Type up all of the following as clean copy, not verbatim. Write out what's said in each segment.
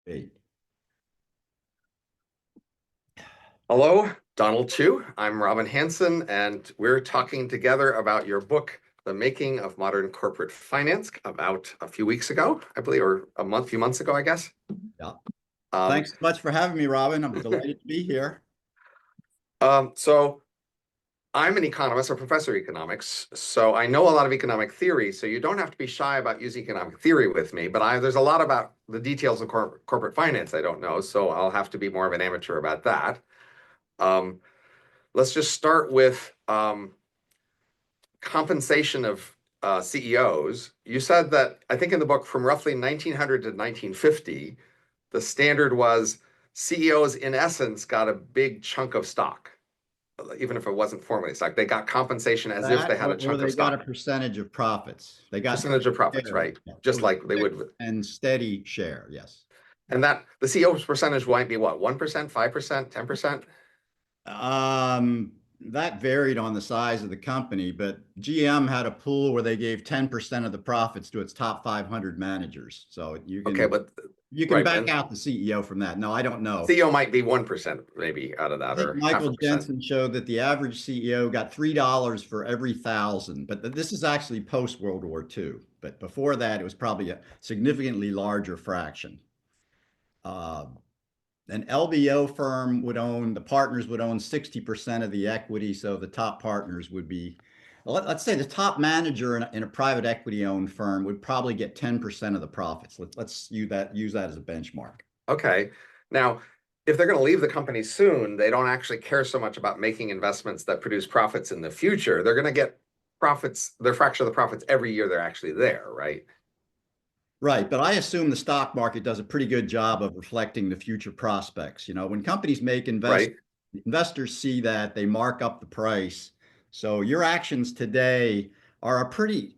Great. Hello, Donald Chu. I'm Robin Hanson, and we're talking together about your book, The Making of Modern Corporate Finance, about a few weeks ago, I believe, or few months ago, I guess. Yeah. Um, Thanks so much for having me, Robin. I'm delighted to be here. so I'm an economist, a professor of economics, so I know a lot of economic theory, so you don't have to be shy about using economic theory with me, but there's a lot about the details of corporate finance I don't know, so I'll have to be more of an amateur about that. Um, let's just start with compensation of CEOs. You said that, I think in the book, from roughly 1900 to 1950, the standard was CEOs, in essence, got a big chunk of stock, even if it wasn't formally stock. They got compensation as if they That had a or chunk of they got a stock, percentage of profits. They got percentage of profits, share. right? Yeah. It Just was a like they fixed would. and steady share. Yes. And that the CEO's percentage might be what, 1%, 5%, 10%? That varied on the size of the company, but GM had a pool where they gave 10% of the profits to its top 500 managers. So you Okay, can but you can right, back and out the CEO from that. No, I don't know. CEO might be 1% maybe out of I that, think or half a Michael percent. Jensen showed that the average CEO got $3 for every thousand, but this is actually post World War II. But before that, it was probably a significantly larger fraction. Uh, an LBO firm would own, the partners would own 60% of the equity, so the top partners would be, well, let's say the top manager in a private equity owned firm would probably get 10% of the profits. Let's use that as a benchmark. Okay. Now, if they're going to leave the company soon, they don't actually care so much about making investments that produce profits in the future. They're going to get profits, their fraction of the profits every year they're actually there, right? Right, but I assume the stock market does a pretty good job of reflecting the future prospects. You know, when companies make Right? investors see that, they mark up the price. So your actions today are pretty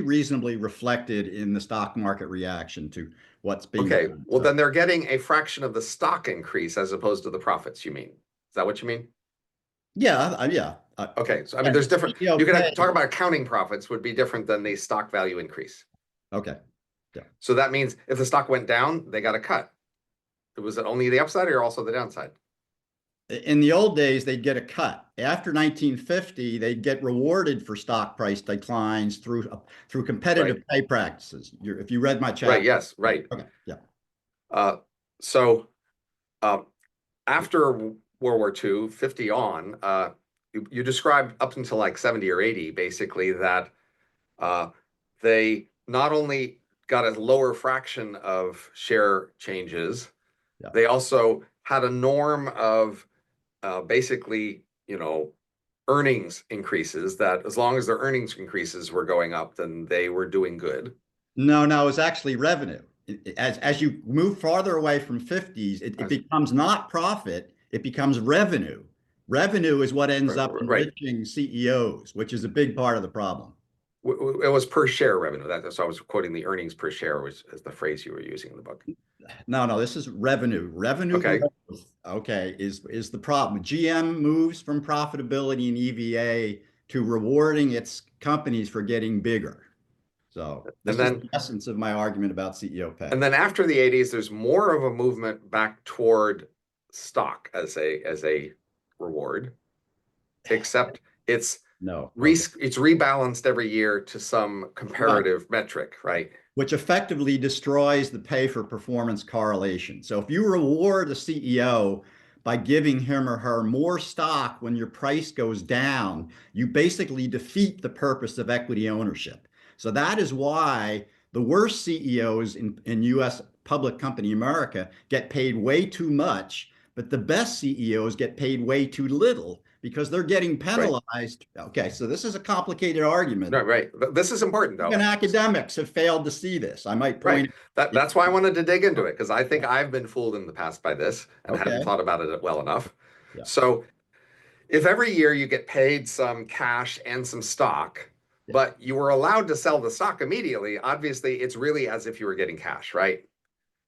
reasonably reflected in the stock market reaction to what's being Okay. done. Well, So then they're getting a fraction of the stock increase as opposed to the profits, you mean? Is that what you mean? yeah. Okay. So, I mean, Again, there's the different, CEO you can talk pay. about accounting profits would be different than the stock value increase. Okay. Yeah. So that means if the stock went down, they got a cut. Was it only the upside or also the downside? In the old days, they'd get a cut. After 1950, they'd get rewarded for stock price declines through Right. competitive pay practices. If you read my Right. chapter, Yes. Right. okay, yeah, Uh, so uh, after World War II, 50 on, you described up until like 70 or 80, basically, that uh, they not only got a lower fraction of share changes, yeah. they also had a norm of basically, earnings increases that as long as their earnings increases were going up, then they were doing good. No, it's actually revenue. As you move farther away from 50s, it As, becomes not profit, it becomes revenue. Revenue is what ends up right. enriching CEOs, which is a big part of the problem. It was per share revenue. So I was quoting the earnings per share, which is the phrase you were using in the book. No, this is revenue. Revenue Okay. growth, okay, is the problem. GM moves from profitability and EVA to rewarding its companies for getting bigger. So And this is then the essence of my argument about CEO pay. and then after the 80s, there's more of a movement back toward stock as a reward, except it's No, okay. it's rebalanced every year to some Right. comparative metric, right? Which effectively destroys the pay for performance correlation. So if you reward a CEO by giving him or her more stock when your price goes down, you basically defeat the purpose of equity ownership. So that is why the worst CEOs in US public company America get paid way too much, but the best CEOs get paid way too little because they're getting Right. penalized. Okay, so this is a complicated argument. No, right. This is important Even though. academics have failed to see this. I might Right. point. That's why I wanted to dig into it, because I think I've been fooled in the past by this and hadn't Okay. thought about it well enough. Yeah. So if every year you get paid some cash and some stock, Yeah. but you were allowed to sell the stock immediately, obviously it's really as if you were getting cash, right?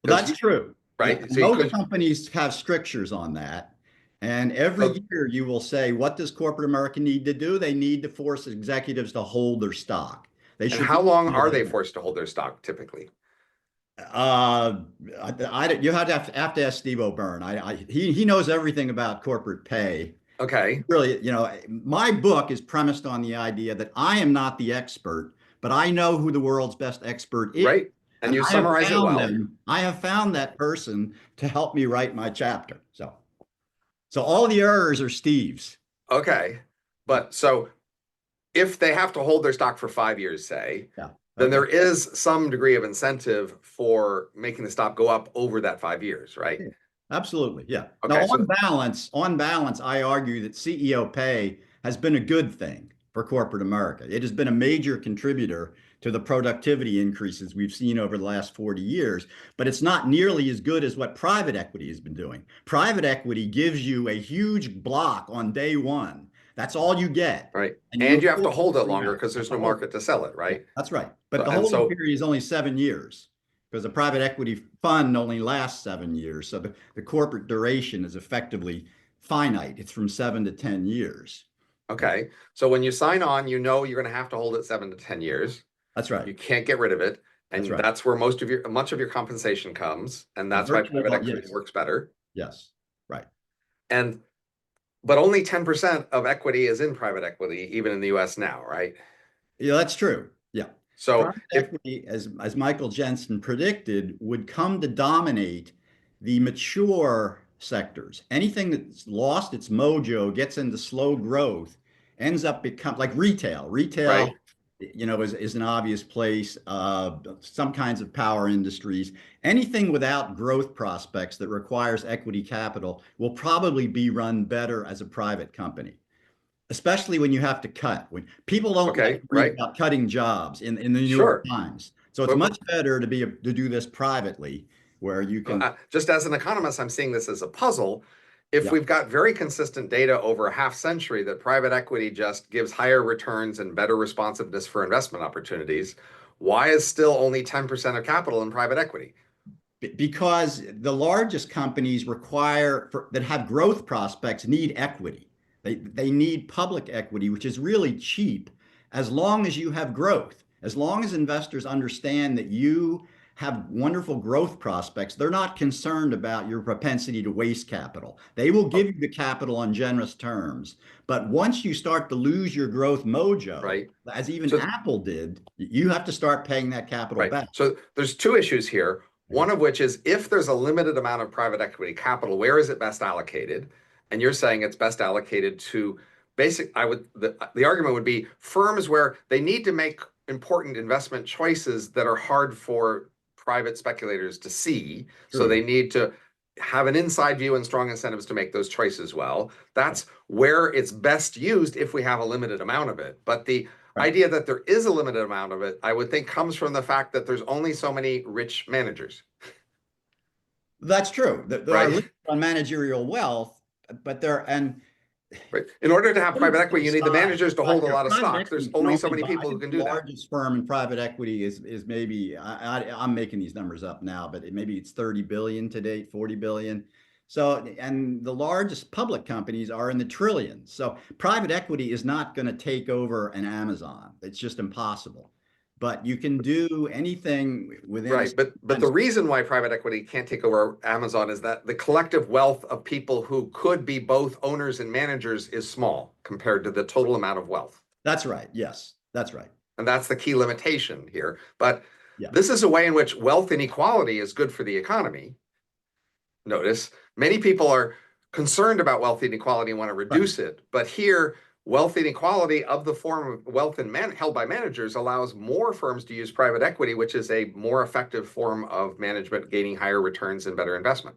Well, Because that's true. Yeah. right. So you Most could, companies have strictures on that. And every so, year you will say, what does corporate America need to do? They need to force executives to hold their stock. They and should how be long able are to they do that. forced to hold their stock typically? Uh, you have to ask Steve O'Byrne. He knows everything about corporate pay. Okay, Really, my book is premised on the idea that I am not the expert, but I know who the world's best expert is. right. And And you summarize it well. I have found that person to help me write my chapter. So all the errors are Steve's. Okay. But so if they have to hold their stock for 5 years, say, Yeah. then Okay. there is some degree of incentive for making the stock go up over that 5 years, right? Yeah, absolutely. Yeah. Now, Okay, so on balance, I argue that CEO pay has been a good thing for corporate America. It has been a major contributor to the productivity increases we've seen over the last 40 years, but it's not nearly as good as what private equity has been doing. Private equity gives you a huge block on day one. That's all you get. right. And you And you have to report hold it three longer out. because That's there's the no whole. market to sell it, Yeah, right? that's right. But So, the and holding so, period is only 7 years because the private equity fund only lasts 7 years. So the corporate duration is effectively finite. It's from 7 to 10 years. Okay. okay. So when you sign on, you know you're going to have to hold it 7 to 10 years. That's right. You can't get rid of it. That's And right. that's where much of your compensation comes. And that's why Virtually private all, equity yes. works better. Yes. Right. And but only 10% of equity is in private equity, even in the US now, right? Yeah, that's true. Yeah. So Private if equity, as Michael Jensen predicted, would come to dominate the mature sectors. Anything that's lost its mojo, gets into slow growth, ends up become like retail. right, Is an obvious place. Some kinds of power industries. Anything without growth prospects that requires equity capital will probably be run better as a private company, especially when you have to cut. When people don't like okay, to read right, about cutting jobs in the New York sure. Times. So it's But much better to do this privately where you can, just as an economist, I'm seeing this as a puzzle. If yeah. we've got very consistent data over a half century that private equity just gives higher returns and better responsiveness for investment opportunities, why is still only 10% of capital in private equity? Because the largest companies that have growth prospects need equity. They need public equity, which is really cheap as long as you have growth. As long as investors understand that you have wonderful growth prospects, they're not concerned about your propensity to waste capital. They will give Oh, you the capital on generous terms. But once you start to lose your growth mojo, right. as even So Apple did, you have to start paying that capital right. back. So there's two issues here. One of which is if there's a limited amount of private equity capital, where is it best allocated? And you're saying it's best allocated to the argument would be firms where they need to make important investment choices that are hard for private speculators to see. So True. they need to have an inside view and strong incentives to make those choices well. That's where it's best used if we have a limited amount of it. But the Right. idea that there is a limited amount of it, I would think comes from the fact that there's only so many rich managers, That's true. There are limits right? on managerial wealth, but Right. In order to have put it private to equity, the you need the side. managers to But, hold a lot of private stock. There's equity can only so only many buy. I people who think can the do that. largest firm in private equity is maybe I'm making these numbers up now, but maybe it's 30 billion to date, 40 billion. So, and the largest public companies are in the trillions. So private equity is not going to take over an Amazon. It's just impossible. But you can do anything within a Right. But time. the reason why private equity can't take over Amazon is that the collective wealth of people who could be both owners and managers is small compared to the total amount of wealth. That's right. Yes, that's right. And that's the key limitation here. But Yeah. this is a way in which wealth inequality is good for the economy. Notice many people are concerned about wealth inequality and want to Right. reduce it. But here, wealth inequality of the form of wealth held by managers allows more firms to use private equity, which is a more effective form of management, gaining higher returns and better investment.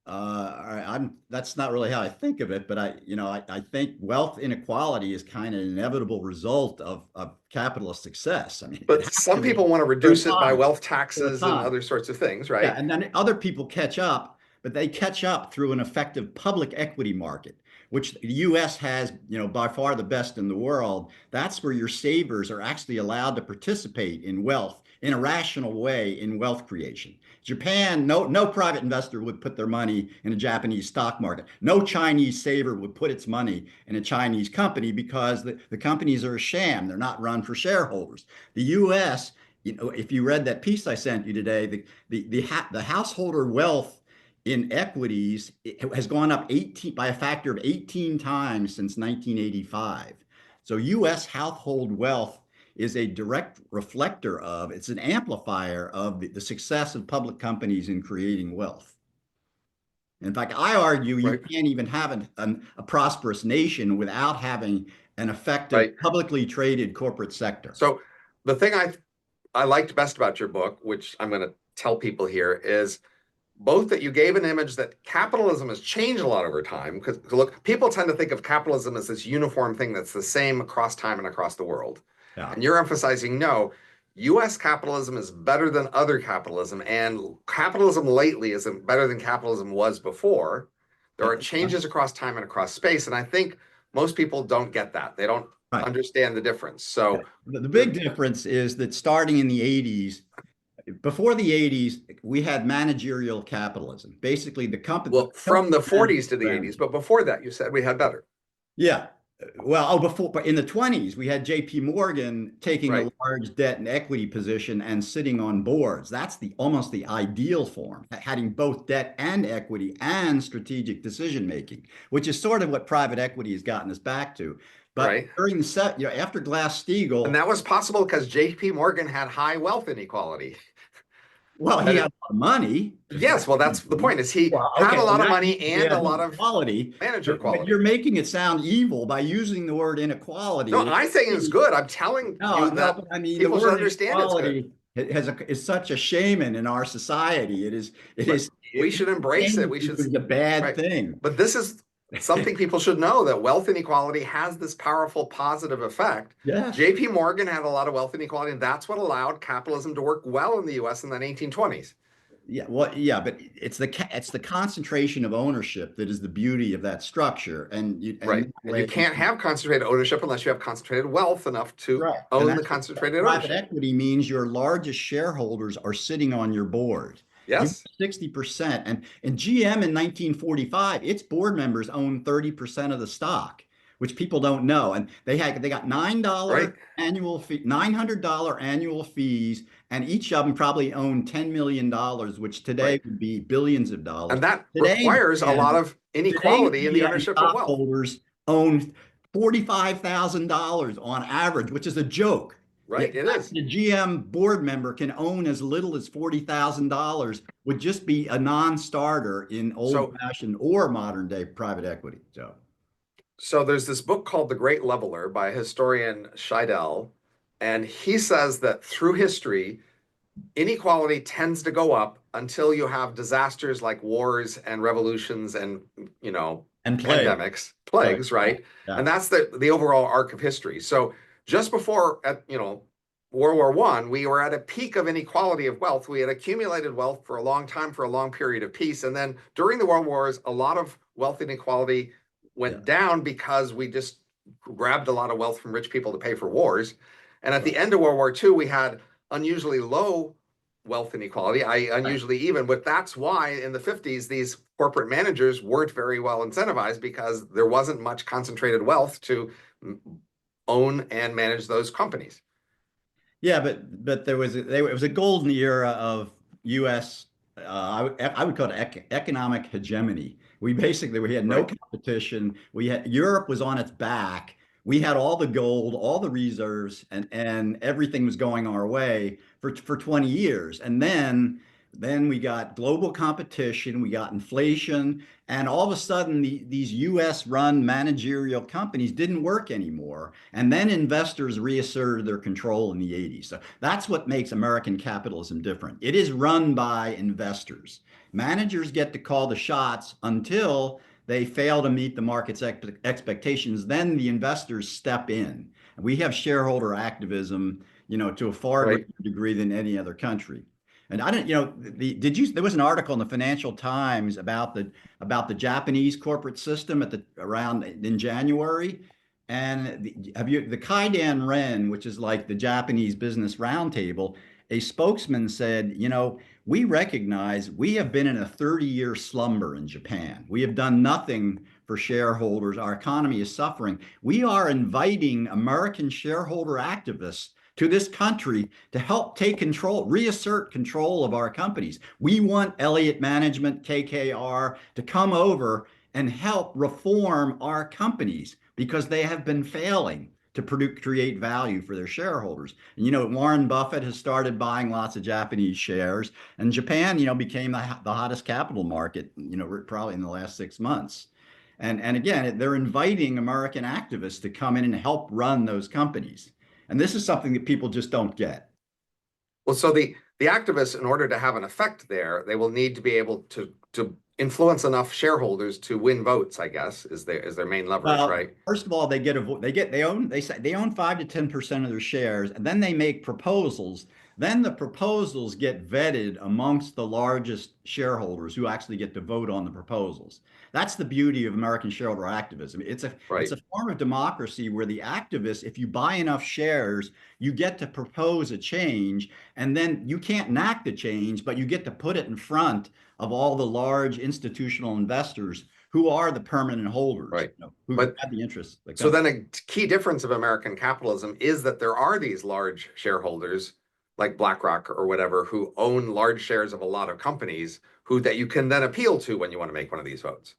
That's not really how I think of it, but I think wealth inequality is kind of an inevitable result of capitalist success. I mean, it But has some to be people want to for a reduce it by time, wealth for a taxes and time. other sorts of things, Yeah, right? and then other people catch up, but they catch up through an effective public equity market, which the US has, by far the best in the world. That's where your savers are actually allowed to participate in wealth in a rational way in wealth creation. Japan, no private investor would put their money in a Japanese stock market. No Chinese saver would put its money in a Chinese company because the companies are a sham. They're not run for shareholders. The US if you read that piece I sent you today, the householder wealth in equities has gone up 18 by a factor of 18 times since 1985. So U.S. household wealth is a direct reflector of, it's an amplifier of the success of public companies in creating wealth. In fact, I argue you Right, can't even have a prosperous nation without having an effective, right. publicly traded corporate sector. So the thing I liked best about your book, which I'm going to tell people here, is both that you gave an image that capitalism has changed a lot over time. Because look, people tend to think of capitalism as this uniform thing that's the same across time and across the world. Yeah. And you're emphasizing no, US capitalism is better than other capitalism, and capitalism lately is better than capitalism was before. There are changes across time and across space. And I think most people don't get that. They don't Right. understand the difference. Yeah. So The big difference is that starting in the 80s, before the 80s, we had managerial capitalism. Basically, well, from company the managed 40s to the around. 80s, but before that, you said we had better. Yeah. Well, oh, before, but in the 20s, we had JP Morgan taking a Right, large debt and equity position and sitting on boards. That's the almost the ideal form, having both debt and equity and strategic decision making, which is sort of what private equity has gotten us back to. But right. during the set, after And Glass-Steagall, that was possible because JP Morgan had high wealth inequality. well, he That had a it, lot of money. yes, well, that's the point, is he Well, had okay, a well, lot of that money means we and a have lot of inequality, manager but you're quality. making it sound evil by using the word No, inequality. I think it's good. I'm telling No, you no, that but I mean, the people should word understand it's good. inequality is such a shaman in our society. Right. We should embrace it. Shame We should, is a bad right. thing. But this is something people should know, that wealth inequality has this powerful positive effect. Yes. JP Morgan had a lot of wealth inequality, and that's what allowed capitalism to work well in the US in the 1920s. Yeah, well, yeah, but it's the concentration of ownership that is the beauty of that structure, and Right. that And you way, can't have concentrated ownership unless you have concentrated wealth enough to right. And own the that's what concentrated private ownership. equity means. Your largest shareholders are sitting on your board. You Yes. 60%. And GM in 1945, its board members own 30% of the stock, which people don't know. And they got Right. $900 annual fees, and each of them probably own $10 million, which today Right. would be billions of dollars. And that Today, requires a lot of Today, inequality in the GM ownership of wealth. stockholders own $45,000 on average, which is a joke. The Right. It fact is. that a GM board member can own as little as $40,000 would just be a non-starter in So old-fashioned or modern-day private equity. so there's this book called The Great Leveler by historian Scheidel, and he says that through history, inequality tends to go up until you have disasters like wars and revolutions and, you know, And pandemics, plague, plagues, right? yeah, And that's the overall arc of history. So just before World War I, we were at a peak of inequality of wealth. We had accumulated wealth for a long time, for a long period of peace. And then during the World Wars, a lot of wealth inequality yeah, went down because we just grabbed a lot of wealth from rich people to pay for wars. And at right, the end of World War II, we had unusually low wealth inequality, right. unusually even. But that's why in the 50s, these corporate managers weren't very well incentivized, because there wasn't much concentrated wealth to own and manage those companies. Yeah, but it was a golden era of U.S. I would call it economic hegemony. We had no Right. competition. Europe was on its back. We had all the gold, all the reserves, and everything was going our way for 20 years. And then we got global competition, we got inflation, and all of a sudden these US run managerial companies didn't work anymore. And then investors reasserted their control in the 80s. So that's what makes American capitalism different. It is run by investors. Managers get to call the shots until they fail to meet the market's expectations. Then the investors step in. We have shareholder activism, to a far Right. greater degree than any other country. And I don't, there was an article in the Financial Times about the Japanese corporate system around in January. And the Kaidan Ren, which is like the Japanese Business Roundtable, a spokesman said, we recognize we have been in a 30-year slumber in Japan. We have done nothing for shareholders. Our economy is suffering. We are inviting American shareholder activists to this country to help take control, reassert control of our companies. We want Elliott Management, KKR, to come over and help reform our companies because they have been failing to create value for their shareholders. And, Warren Buffett has started buying lots of Japanese shares, and Japan, became the hottest capital market, probably in the last 6 months. And again, they're inviting American activists to come in and help run those companies. And this is something that people just don't get. Well, so the activists, in order to have an effect there, they will need to be able to influence enough shareholders to win votes, I guess, is their main leverage, Well, right? first of all, they get a vote. They own 5 to 10% of their shares, and then they make proposals. Then the proposals get vetted amongst the largest shareholders who actually get to vote on the proposals. That's the beauty of American shareholder activism. It's Right, a form of democracy where the activists, if you buy enough shares, you get to propose a change, and then you can't enact the change, but you get to put it in front of all the large institutional investors who are the permanent holders, right. who But have the interests of the so company. then a key difference of American capitalism is that there are these large shareholders like BlackRock or whatever who own large shares of a lot of companies who that you can then appeal to when you want to make one of these votes.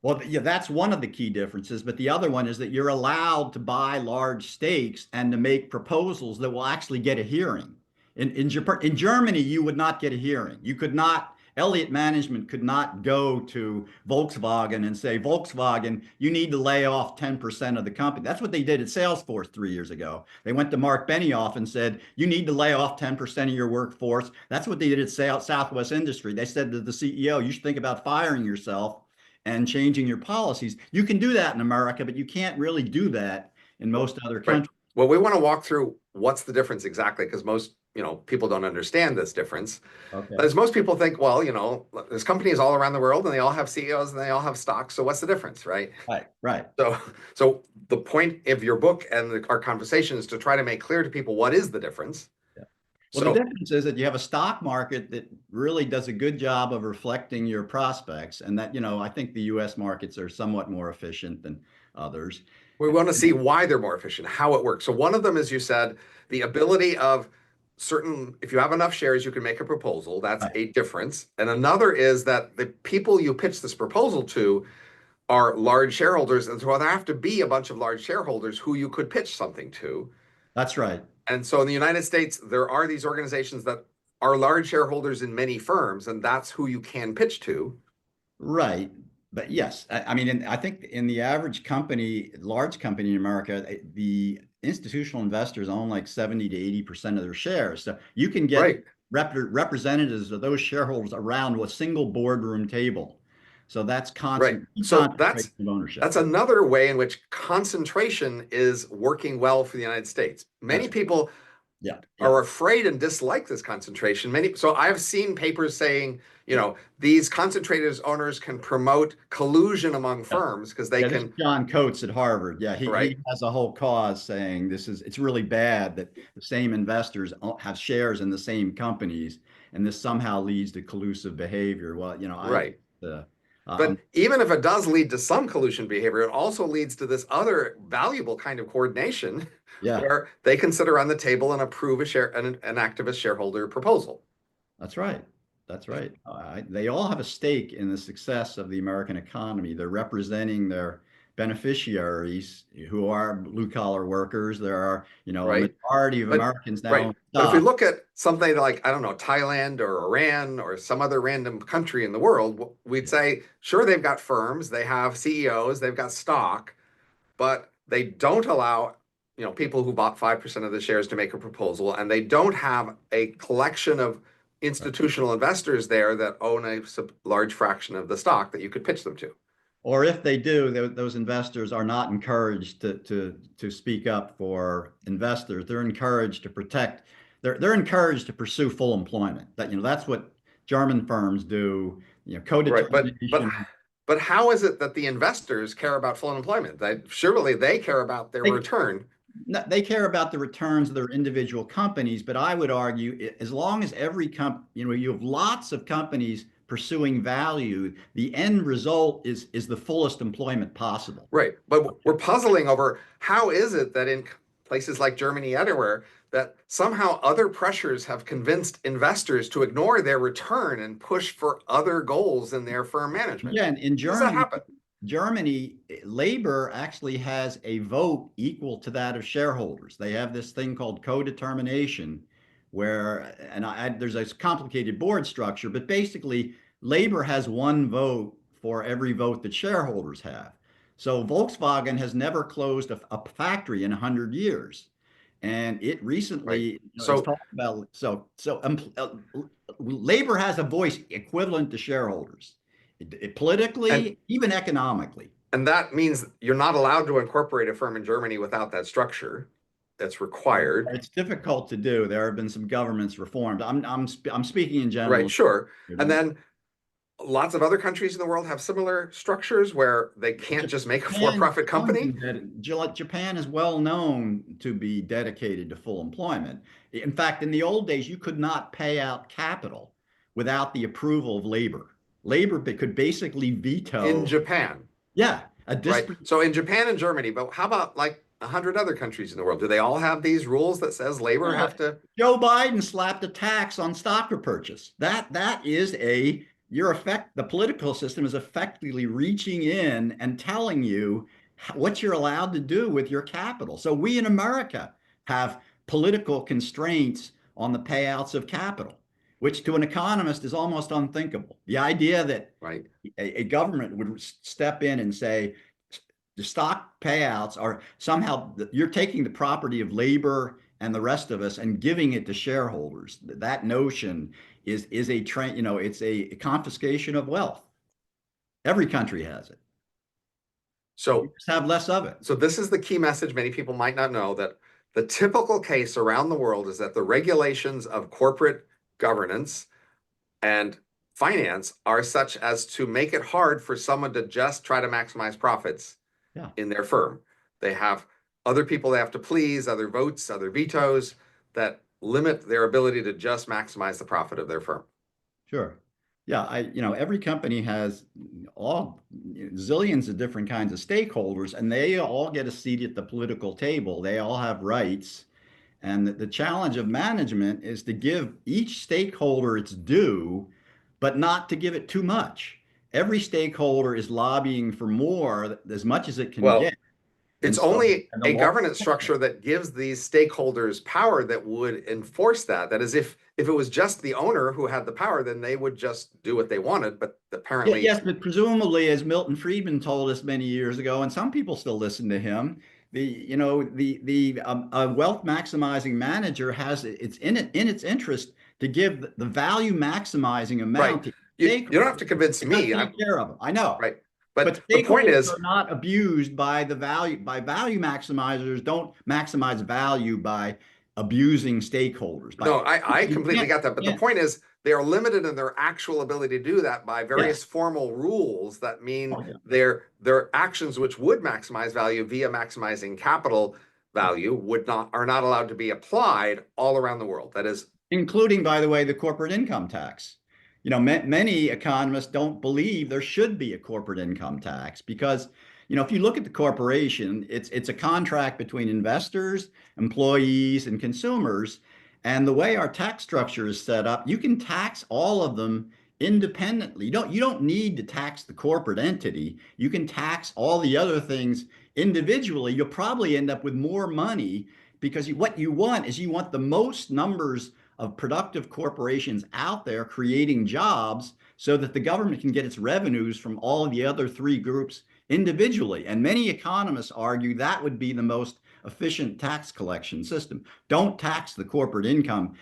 Well, yeah, that's one of the key differences. But the other one is that you're allowed to buy large stakes and to make proposals that will actually get a hearing. In Germany, you would not get a hearing. You could not, Elliott Management could not go to Volkswagen and say, Volkswagen, you need to lay off 10% of the company. That's what they did at Salesforce 3 years ago. They went to Mark Benioff and said, you need to lay off 10% of your workforce. That's what they did at Southwest Industry. They said to the CEO, you should think about firing yourself and changing your policies. You can do that in America, but you can't really do that in most other Right. countries. Well, we want to walk through what's the difference exactly because most, people don't understand this difference. Okay. As most people think, well, there's companies all around the world and they all have CEOs and they all have stocks. So what's the difference, right? Right, right. So, so the point of your book and our conversation is to try to make clear to people what is the difference. Yeah. Well, the So, difference is that you have a stock market that really does a good job of reflecting your prospects, and that, I think the US markets are somewhat more efficient than others. we want to see why they're more efficient, how it works. So one of them, as you said, the ability of certain, if you have enough shares, you can make a proposal. That's Right. a difference. And another is that the people you pitch this proposal to are large shareholders. And so there have to be a bunch of large shareholders who you could pitch something to. That's right. And so in the United States, there are these organizations that are large shareholders in many firms, and that's who you can pitch to. Right. But yes, I mean, I think in the average company, large company in America, the institutional investors own like 70 to 80% of their shares. So you can get Right. representatives of those shareholders around a single boardroom table. So that's Right. So concentration of ownership. that's another way in which concentration is working well for the United States. Many That's people yeah, yeah, are afraid and dislike this concentration. So I've seen papers saying, these concentrated owners can promote collusion among yeah. firms because they Yeah, this is can, John Coates at Harvard. Yeah, right? he has a whole cause saying it's really bad that the same investors have shares in the same companies, and this somehow leads to collusive behavior. Well, Right. uh, But um, even if it does lead to some collusion behavior, it also leads to this other valuable kind of coordination yeah, where they can sit around the table and approve an activist shareholder proposal. that's right. That's right. They all have a stake in the success of the American economy. They're representing their beneficiaries who are blue collar workers. There are, a Right? majority of But Americans now right. own But if we stock. look at something like, I don't know, Thailand or Iran or some other random country in the world, we'd Yeah. say, sure, they've got firms, they have CEOs, they've got stock, but they don't allow, people who bought 5% of the shares to make a proposal, and they don't have a collection of institutional investors there that own a large fraction of the stock that you could pitch them to. Or if they do, those investors are not encouraged to speak up for investors. They're encouraged to protect. They're encouraged to pursue full employment. That's what German firms do. Right. Co-determination. But how is it that the investors care about full employment? Surely they care about their They return. no, they care about the returns of their individual companies, but I would argue as long as you have lots of companies pursuing value, the end result is the fullest employment possible. Right. But we're puzzling over how is it that in places like Germany, everywhere, that somehow other pressures have convinced investors to ignore their return and push for other goals in their firm management. Yeah, in Does that happen? Germany, labor actually has a vote equal to that of shareholders. They have this thing called co-determination, where, there's a complicated board structure, but basically, labor has one vote for every vote that shareholders have. So Volkswagen has never closed a factory in 100 years. And it Right. recently, is So, talking about, labor has a voice equivalent to shareholders, and politically, even economically. and that means you're not allowed to incorporate a firm in Germany without that structure. That's required. It's difficult to do. There have been some governments reformed. I'm speaking in Right, general. sure. And then lots of other countries in the world have similar structures where they can't just make a for-profit company. Japan is well known to be dedicated to full employment. In fact, in the old days, you could not pay out capital without the approval of labor. Labor could basically In veto. Japan, Yeah, a right? disparate. So in Japan and Germany, but how about like 100 other countries in the world? Do they all have these rules that says labor Yeah, have to? Joe Biden slapped a tax on stock repurchase. That is the political system is effectively reaching in and telling you what you're allowed to do with your capital. So we in America have political constraints on the payouts of capital, which to an economist is almost unthinkable. The idea that Right. a government would step in and say the stock payouts are somehow, you're taking the property of labor and the rest of us and giving it to shareholders. That notion is a trend, it's a confiscation of wealth. Every country has it. We So just have less of it. So this is the key message many people might not know, that the typical case around the world is that the regulations of corporate governance and finance are such as to make it hard for someone to just try to maximize profits Yeah, in their firm. They have other people they have to please, other votes, other vetoes that limit their ability to just maximize the profit of their firm. sure. Yeah, every company has all zillions of different kinds of stakeholders, and they all get a seat at the political table. They all have rights. And the challenge of management is to give each stakeholder its due, but not to give it too much. Every stakeholder is lobbying for more, as much as it can get. Well, And it's so only and the a law, governance structure that gives these stakeholders power that would enforce that. That is, if it was just the owner who had the power, then they would just do what they wanted. But yeah, apparently, yes, but presumably, as Milton Friedman told us many years ago, and some people still listen to him, a wealth maximizing manager has it's in its interest to give the value maximizing right, amount to you don't have stakeholders. to convince They got to me. take care of them. I know, Right. But but the point stakeholders is, are not abused by value maximizers. Don't maximize value by abusing stakeholders. no, I You completely can't, got that. But the can't. point is, they are limited in their actual ability to do that by Yes. various formal rules that mean Oh, yeah. their actions, which would maximize value via maximizing capital value, are not allowed to be applied all around the world. That is, Including, by the way, the corporate income tax. Many economists don't believe there should be a corporate income tax because, if you look at the corporation, it's a contract between investors, employees, and consumers. And the way our tax structure is set up, you can tax all of them independently. You don't need to tax the corporate entity. You can tax all the other things individually. You'll probably end up with more money because what you want is you want the most numbers of productive corporations out there creating jobs so that the government can get its revenues from all of the other three groups individually. And many economists argue that would be the most efficient tax collection system. Don't tax the corporate income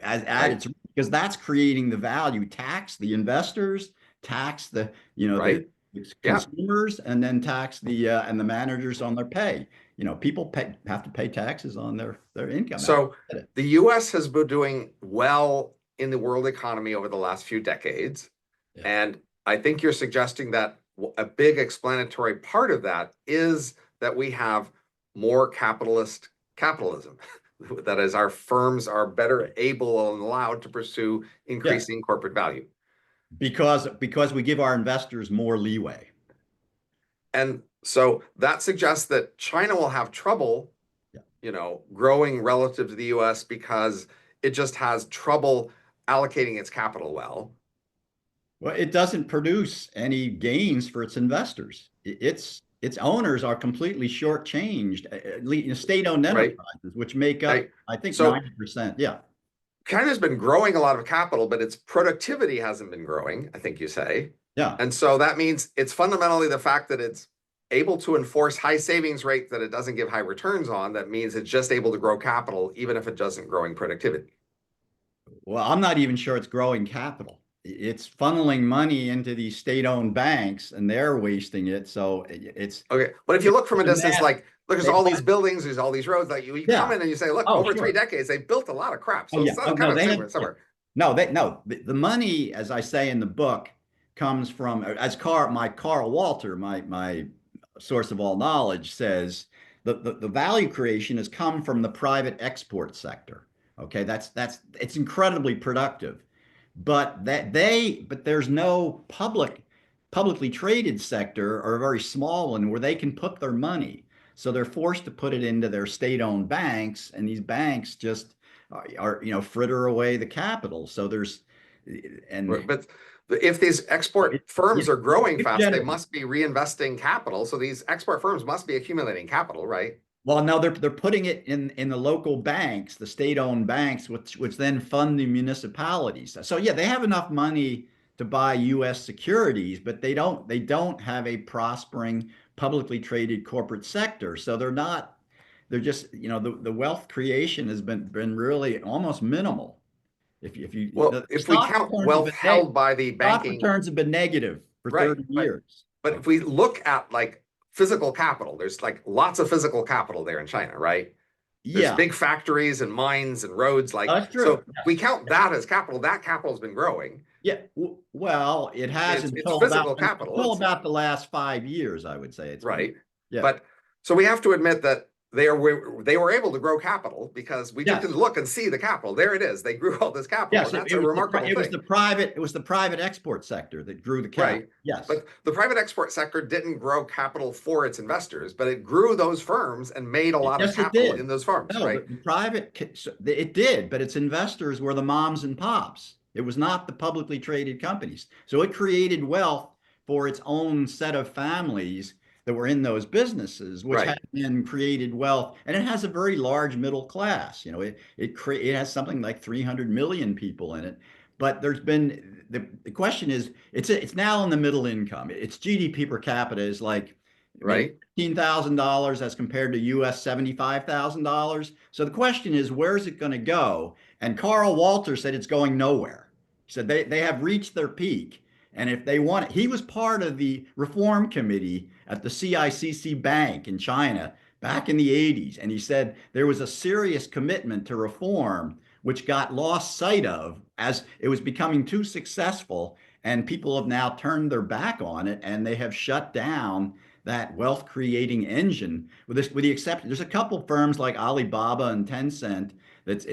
as at right, its, because that's creating the value. Tax the investors, tax the right, yeah. consumers, and then tax the managers on their pay. People have to pay taxes on their income. So the US has been doing well in the world economy over the last few decades. Yeah. And I think you're suggesting that a big explanatory part of that is that we have more capitalism. That is, our firms are better able and allowed to pursue Yeah. increasing corporate value. Because we give our investors more leeway. And so that suggests that China will have trouble Yeah. growing relative to the US because it just has trouble allocating its capital well. Well, it doesn't produce any gains for its investors. Its owners are completely shortchanged, state-owned Right. enterprises, which make up, Right. I think, So 90%. Yeah. China's been growing a lot of capital, but its productivity hasn't been growing, I think you say. Yeah. And so that means it's fundamentally the fact that it's able to enforce high savings rate that it doesn't give high returns on. That means it's just able to grow capital, even if it doesn't growing productivity. Well, I'm not even sure it's growing capital. It's funneling money into these state-owned banks and they're wasting it. So it's Okay. But if you look from a a distance, mass. like, look, there's They all these want, buildings, there's all these roads, like you come yeah. in and you say, look, Oh, over three sure. decades, they built a lot of crap. Oh, So yeah. Oh, it's kind no, of they had, yeah. somewhere. No, no. The money, as I say in the book, comes from, as Carl Walter, my source of all knowledge, says the value creation has come from the private export sector. Okay, it's incredibly productive, but there's no publicly traded sector or a very small one where they can put their money. So they're forced to put it into their state-owned banks, and these banks just fritter away the capital. So there's and Right. But if these export it, firms it, are growing it fast, they generates. must be reinvesting capital. So these export firms must be accumulating capital, right? Well, no, they're putting it in the local banks, the state-owned banks, which then fund the municipalities. So yeah, they have enough money to buy U.S. securities, but they don't have a prospering publicly traded corporate sector. So they're just the wealth creation has been really almost minimal. If Well, if we count wealth held by the stock banking, returns have been negative for right, 30 right. years. But Okay. if we look at like physical capital, there's like lots of physical capital there in China, right? There's Yeah, big factories and mines and roads. Like, that's so true. if we count that as capital, that capital has been growing. Yeah, well, it I mean, has it's physical capital. until It's about the last 5 years, I would say it's been. right. Yeah. But so we have to admit that they were able to grow capital because we just can Yes. look and see the capital. There it is. They grew all this capital, Yes. and that's a remarkable thing. It was the private export sector that grew the cap. Right. Yes. But the private export sector didn't grow capital for its investors, but it grew those firms and made a lot of Yes, it capital did. in those firms, No, right? it did, but its investors were the moms and pops. It was not the publicly traded companies. So it created wealth for its own set of families that were in those businesses, which had Right. then created wealth. And it has a very large middle class. It has something like 300 million people in it. But the question is, it's now in the middle income. Its GDP per capita is like maybe Right. $15,000 as compared to US $75,000. So the question is, where's it going to go? And Carl Walter said it's going nowhere. He said they have reached their peak. And if they want it, he was part of the reform committee at the CICC Bank in China back in the 80s. And he said there was a serious commitment to reform, which got lost sight of as it was becoming too successful. And people have now turned their back on it and they have shut down that wealth creating engine with the exception there's a couple firms like Alibaba and Tencent that's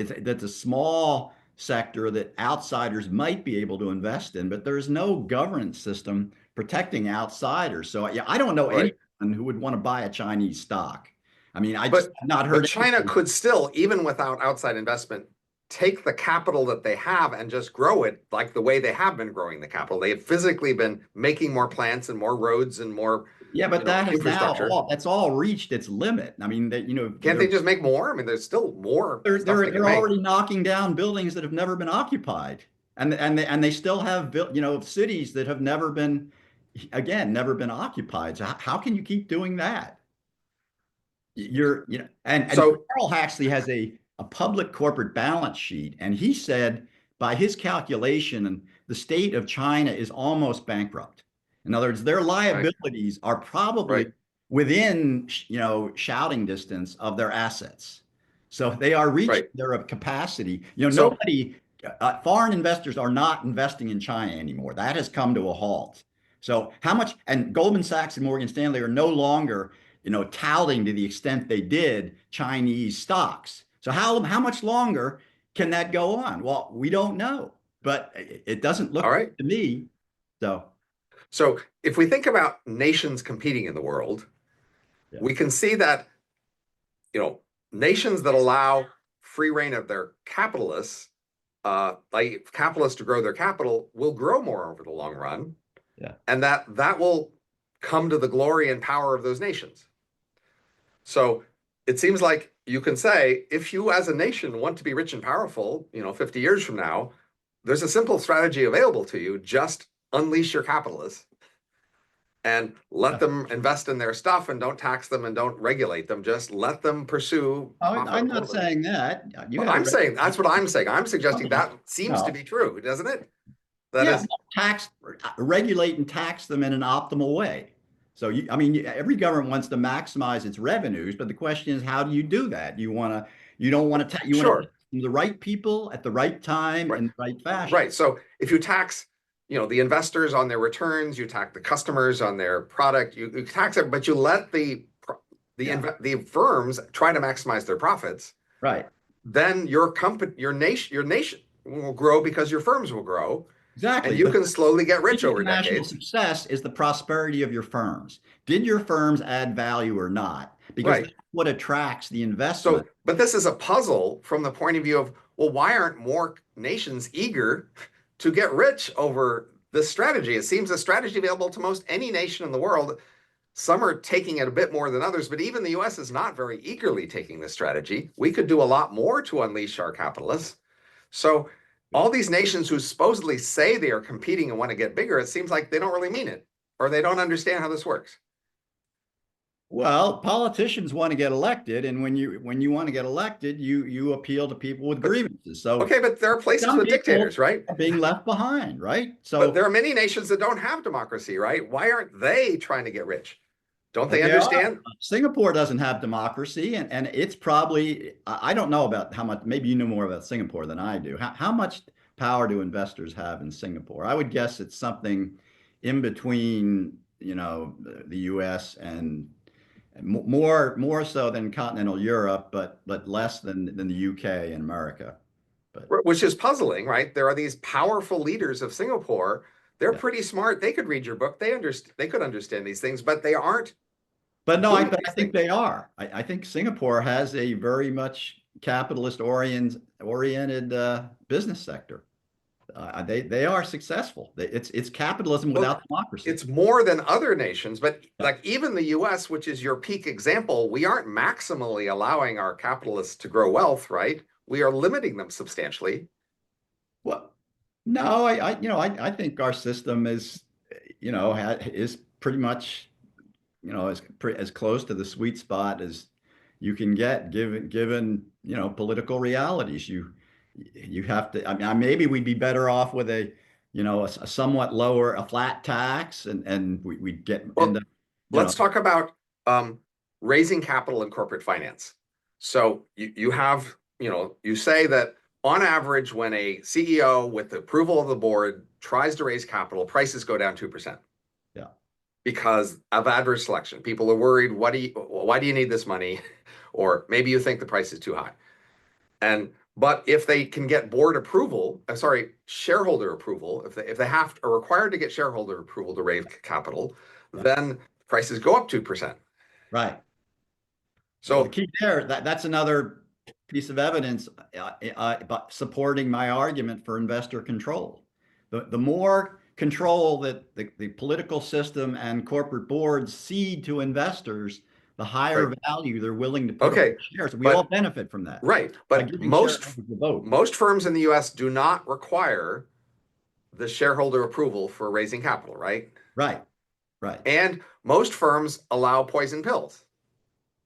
a small sector that outsiders might be able to invest in, but there's no governance system protecting outsiders. So yeah, I don't know anyone Right. who would want to buy a Chinese stock. I mean, I just But have not but heard China anything. could still, even without outside investment, take the capital that they have and just grow it like the way they have been growing the capital. They have physically been making more plants and more roads and more, Yeah, but that has now infrastructure. that's all reached its limit. I mean, Can't they just make more? I mean, there's still more stuff they can they're make. already knocking down buildings that have never been occupied, and they still have built cities that have never been, again, never been occupied. So how can you keep doing that? And So, Carl Haxley has a public corporate balance sheet, and he said by his calculation, the state of China is almost bankrupt. In other words, their right, liabilities are probably right, within shouting distance of their assets. So they are reaching right. their capacity. So, Foreign investors are not investing in China anymore. That has come to a halt. So how much, and Goldman Sachs and Morgan Stanley are no longer touting to the extent they did Chinese stocks. So how much longer can that go on? Well, we don't know, but it doesn't all look right. to me. So So, if we think about nations competing in the world, yeah, we can see that, you know, nations that allow free reign of their capitalists, like capitalists to grow their capital, will grow more over the long run. Yeah. And that will come to the glory and power of those nations. So it seems like you can say, if you as a nation want to be rich and powerful, 50 years from now, there's a simple strategy available to you. Just unleash your capitalists and let them invest in their stuff, and don't tax them and don't regulate them. Just let them pursue I'm not profitability. saying that. You Well, got to I'm saying that's what I'm saying. I'm suggesting regulate. that seems to No. be true, doesn't it? That Yeah, is tax, regulate and tax them in an optimal way. So I mean, every government wants to maximize its revenues, but the question is, how do you do that? You don't want to, you want to sure. tax the right people at the right time Right. in the right fashion. Right. So if you tax, the investors on their returns, you tax the customers on their product, you tax it, but you let Yeah, the firms try to maximize their profits, right. then your company, your nation will grow because your firms will grow, and Exactly. you The can slowly get rich over international decades. success is the prosperity of your firms. Did your firms add value or not? Because Right. that's what attracts the So, investment. but this is a puzzle from the point of view of, well, why aren't more nations eager to get rich over this strategy? It seems a strategy available to most any nation in the world. Some are taking it a bit more than others, but even the US is not very eagerly taking this strategy. We could do a lot more to unleash our capitalists. So, all these nations who supposedly say they are competing and want to get bigger, it seems like they don't really mean it, or they don't understand how this works. Well, politicians want to get elected, and when you want to get elected, you appeal to people with But grievances. So okay, but there are places some with dictators, people right? are being left behind, right? But So there are many nations that don't have democracy, right? Why aren't they trying to get rich? Don't they they are. understand? Singapore doesn't have democracy, and it's probably, I don't know about how much, maybe you know more about Singapore than I do. How much power do investors have in Singapore? I would guess it's something in between, the US and more so than continental Europe, but less than the UK and America. But Which is puzzling, right? There are these powerful leaders of Singapore. They're yeah. pretty smart. They could read your book. They could understand these things, but they aren't But no, doing but I these think things. they are. I think Singapore has a very much capitalist oriented business sector. They are successful. It's capitalism Well, without democracy. it's more than other nations, but Yeah. like even the US, which is your peak example, we aren't maximally allowing our capitalists to grow wealth, right? We are limiting them substantially. Well, no, I think our system is pretty much as close to the sweet spot as you can get given political realities. You have to. I mean, maybe we'd be better off with a somewhat lower, a flat tax, and we'd end Well, up you know let's talk about um, raising capital in corporate finance. So you have, you say that on average, when a CEO with the approval of the board tries to raise capital, prices go down 2% yeah, because of adverse selection. People are worried, why do you need this money? Or maybe you think the price is too high. But if they can get board approval, shareholder approval, if they are required to get shareholder approval to raise capital, yeah, then prices go up 2%. right. Well, the So key there, that's another piece of evidence but supporting my argument for investor control. The more control that the political system and corporate boards cede to investors, the right, higher value they're willing to put on okay, shares. We all but benefit from that right, by but giving most shareholders the vote. most firms in the U.S. do not require the shareholder approval for raising capital, right? Right, right. And most firms allow poison pills.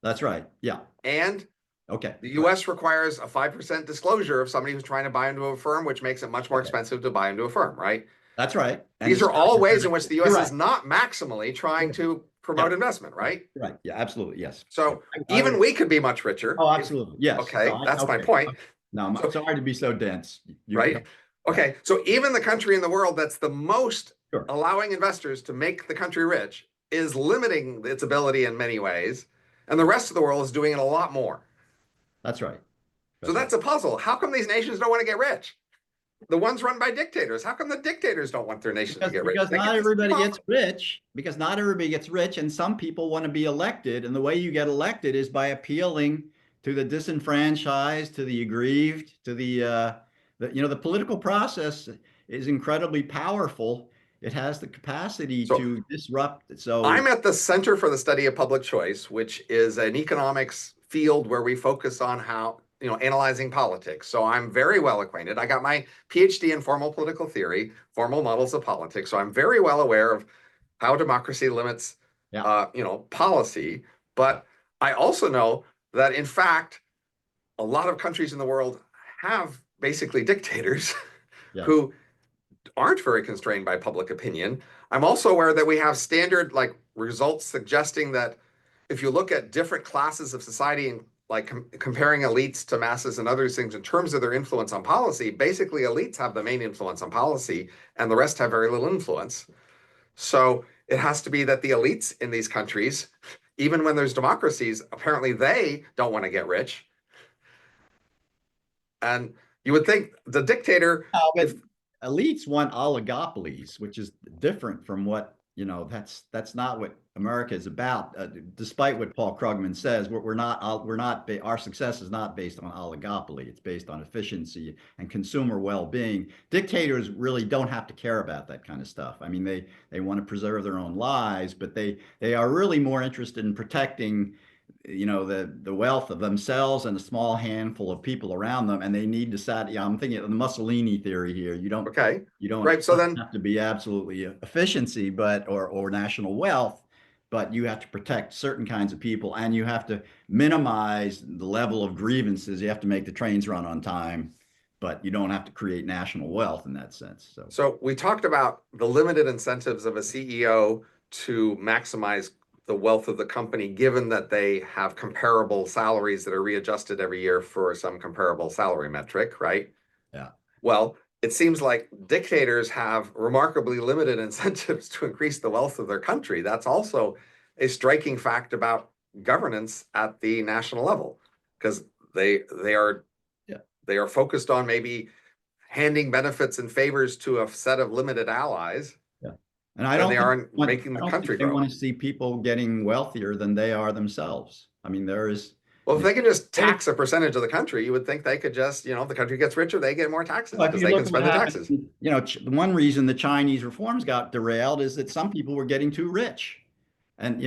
That's right. Yeah. And Okay. the Right. US requires a 5% disclosure of somebody who's trying to buy into a firm, which makes it much more Okay. expensive to buy into a firm, right? That's right. And These are all ways in which the you're US is right. not maximally trying to promote Yeah. investment, Yeah. right? Right. Yeah. Absolutely. Yes. Yeah. So I even would. we could be much richer Oh, if, absolutely. Yes. No, okay, that's my okay. point. No, I'm So, sorry to be so dense. right? Yeah, Okay, so even the country in the world that's the most sure. allowing investors to make the country rich is limiting its ability in many ways, and the rest of the world is doing it a lot more. That's right. So That's right. that's a puzzle. How come these nations don't want to get rich? The ones run by dictators. How come the dictators don't want their nations to Because get rich? because They not could just keep everybody off. gets rich. Because not everybody gets rich, and some people want to be elected, and the way you get elected is by appealing to the disenfranchised, to the aggrieved, to the political process is incredibly powerful. It has the capacity So to disrupt. I'm So at the Center for the Study of Public Choice, which is an economics field where we focus on how, analyzing politics. So I'm very well acquainted. I got my PhD in formal political theory, formal models of politics. So I'm very well aware of how democracy limits, yeah, policy. But I also know that, in fact, a lot of countries in the world have basically dictators yes, who aren't very constrained by public opinion. I'm also aware that we have standard like results suggesting that if you look at different classes of society and like comparing elites to masses and other things in terms of their influence on policy, basically elites have the main influence on policy and the rest have very little influence. So it has to be that the elites in these countries, even when there's democracies, apparently they don't want to get rich. And you would think the dictator, but if elites want oligopolies, which is different from what, that's not what America is about. Despite what Paul Krugman says, our success is not based on oligopoly. It's based on efficiency and consumer well-being. Dictators really don't have to care about that kind of stuff. I mean, they want to preserve their own lives, but they are really more interested in protecting the wealth of themselves and a small handful of people around them, and they need to I'm thinking of the Mussolini theory here. You don't okay, you don't right. So then have to be absolutely efficiency, but or national wealth, but you have to protect certain kinds of people, and you have to minimize the level of grievances. You have to make the trains run on time, but you don't have to create national wealth in that sense. So So we talked about the limited incentives of a CEO to maximize the wealth of the company, given that they have comparable salaries that are readjusted every year for some comparable salary metric, right? yeah. Well, it seems like dictators have remarkably limited incentives to increase the wealth of their country. That's also a striking fact about governance at the national level, because they they are Yeah. they are focused on maybe handing benefits and favors to a set of limited allies Yeah. And I than they don't think are in making I the don't think country they grow. want to see people getting wealthier than they are themselves. I mean, there is, Well, if you they can just know, tax a percentage of the country, you would think they could just, the country gets richer, they get more taxes well, if because you they look can at what spend the happened, taxes. the one reason the Chinese reforms got derailed is that some people were getting too rich. And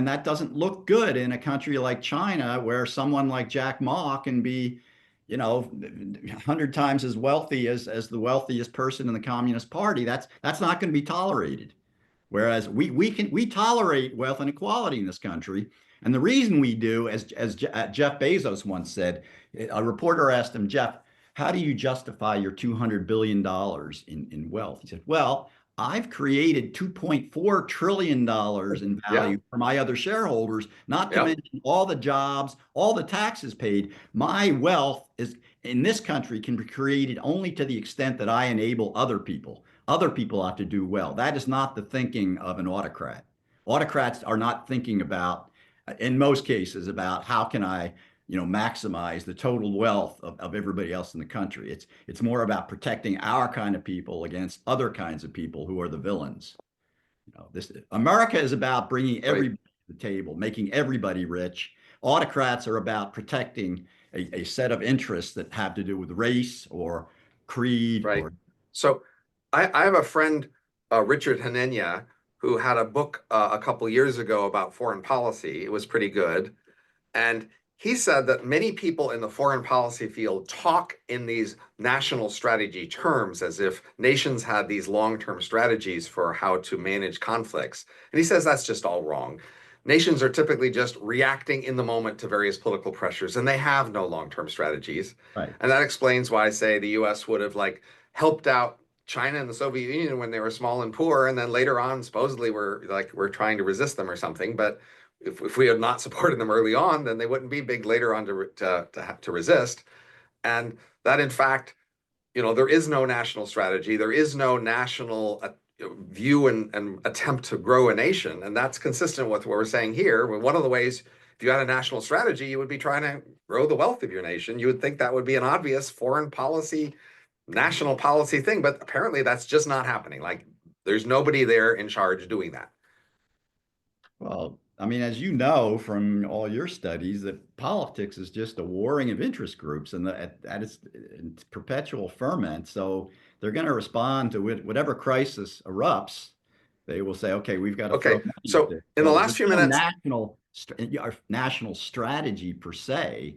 that doesn't look good in a country like China where someone like Jack Ma can be, 100 times as wealthy as the wealthiest person in the Communist Party. That's not going to be tolerated. Whereas we tolerate wealth inequality in this country, and the reason we do, as Jeff Bezos once said, a reporter asked him, Jeff, how do you justify your $200 billion in wealth? He said, well, I've created $2.4 trillion in Yeah, value for my other shareholders, not to yeah, mention all the jobs, all the taxes paid. My wealth is in this country can be created only to the extent that I enable other people. Other people ought to do well. That is not the thinking of an autocrat. Autocrats are not thinking about, in most cases, about how can I, maximize the total wealth of everybody else in the country. It's more about protecting our kind of people against other kinds of people who are the villains. This America is about bringing right, everybody to the table, making everybody rich. Autocrats are about protecting a set of interests that have to do with race or creed right. or So I have a friend, Richard Hanenya, who had a book a couple years ago about foreign policy. It was pretty good. And he said that many people in the foreign policy field talk in these national strategy terms as if nations had these long-term strategies for how to manage conflicts. And he says that's just all wrong. Nations are typically just reacting in the moment to various political pressures, and they have no long-term strategies. right. And that explains why, say, the US would have like helped out China and the Soviet Union when they were small and poor, and then later on supposedly we're trying to resist them or something. But if we had not supported them early on, then they wouldn't be big later on to resist. And that, in fact, there is no national strategy. There is no national view and attempt to grow a nation. And that's consistent with what we're saying here. One of the ways, if you had a national strategy, you would be trying to grow the wealth of your nation. You would think that would be an obvious foreign policy, national policy thing. But apparently that's just not happening. Like there's nobody there in charge doing that. Well, I mean, as you know from all your studies, that politics is just a warring of interest groups, and that is in perpetual ferment. So they're going to respond to whatever crisis erupts. They will say, "Okay, we've got to throw Okay, money at so this." in the So last there's few no minutes, national strategy per se.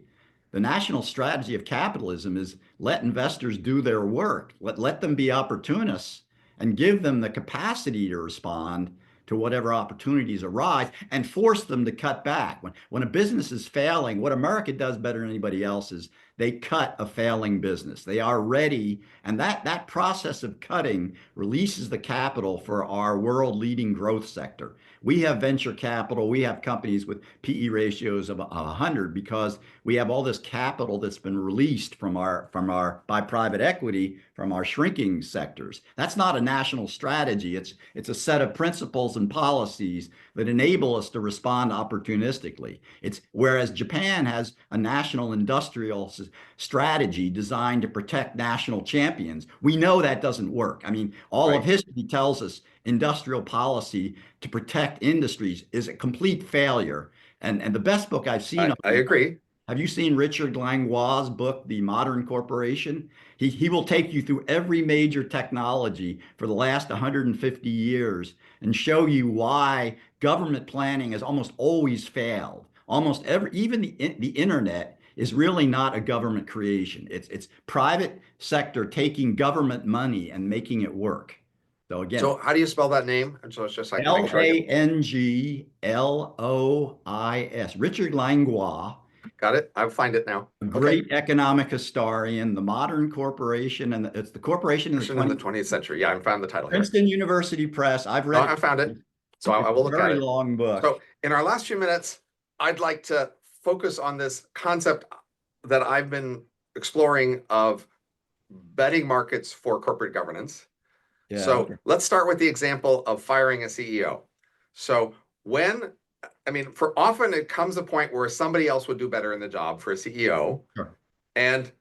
The national strategy of capitalism is let investors do their work, let them be opportunists, and give them the capacity to respond to whatever opportunities arise and force them to cut back. When a business is failing, what America does better than anybody else is they cut a failing business. They are ready, and that process of cutting releases the capital for our world leading growth sector. We have venture capital, we have companies with PE ratios of 100 because we have all this capital that's been released by private equity from our shrinking sectors. That's not a national strategy. It's a set of principles and policies that enable us to respond opportunistically. It's whereas Japan has a national industrial strategy designed to protect national champions. We know that doesn't work. I mean, all of right? history tells us industrial policy to protect industries is a complete failure. And the best book I've seen on I that, agree. have you seen Richard Langlois' book, The Modern Corporation? He will take you through every major technology for the last 150 years and show you why government planning has almost always failed. Almost every, even the internet is really not a government creation. It's private sector taking government money and making it work. So again, So how do you spell that name? And so it's just so I can make L sure I get A N G L O I S. Richard Langlois, got it. I'll find it now. a Okay. great economic historian, the modern corporation, and it's the corporation in the Person in the 20th. 20th century. Yeah, I found the title here. Princeton University Press. I've read I found it. it. So I It's a will look at very it. long book. So in our last few minutes, I'd like to focus on this concept that I've been exploring of betting markets for corporate governance. Yeah, So okay. let's start with the example of firing a CEO. So when, I mean, for often it comes a point where somebody else would do better in the job for a CEO. Sure. And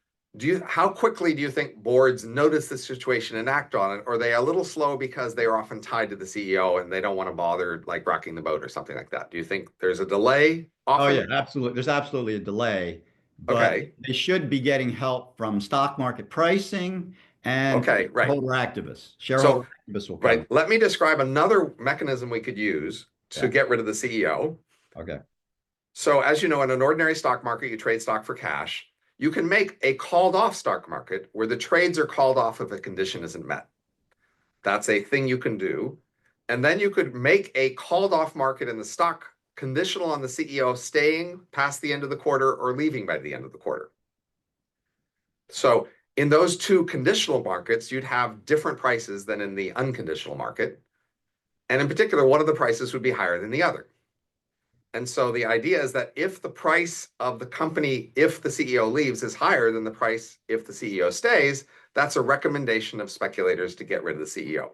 how quickly do you think boards notice the situation and act on it? Or are they a little slow because they are often tied to the CEO and they don't want to bother like rocking the boat or something like that? Do you think there's a delay Oh yeah, often? absolutely. There's absolutely a delay, but Okay. they should be getting help from stock market pricing and Okay. Right. shareholder activists. Shareholder So, activists will cover. right. Let me describe another mechanism we could use to Yeah. get rid of the CEO. Okay. So, as you know, in an ordinary stock market, you trade stock for cash. You can make a called off stock market where the trades are called off if a condition isn't met. That's a thing you can do. And then you could make a called off market in the stock conditional on the CEO staying past the end of the quarter or leaving by the end of the quarter. So in those two conditional markets, you'd have different prices than in the unconditional market. And in particular, one of the prices would be higher than the other. And so the idea is that if the price of the company, if the CEO leaves, is higher than the price if the CEO stays, that's a recommendation of speculators to get rid of the CEO.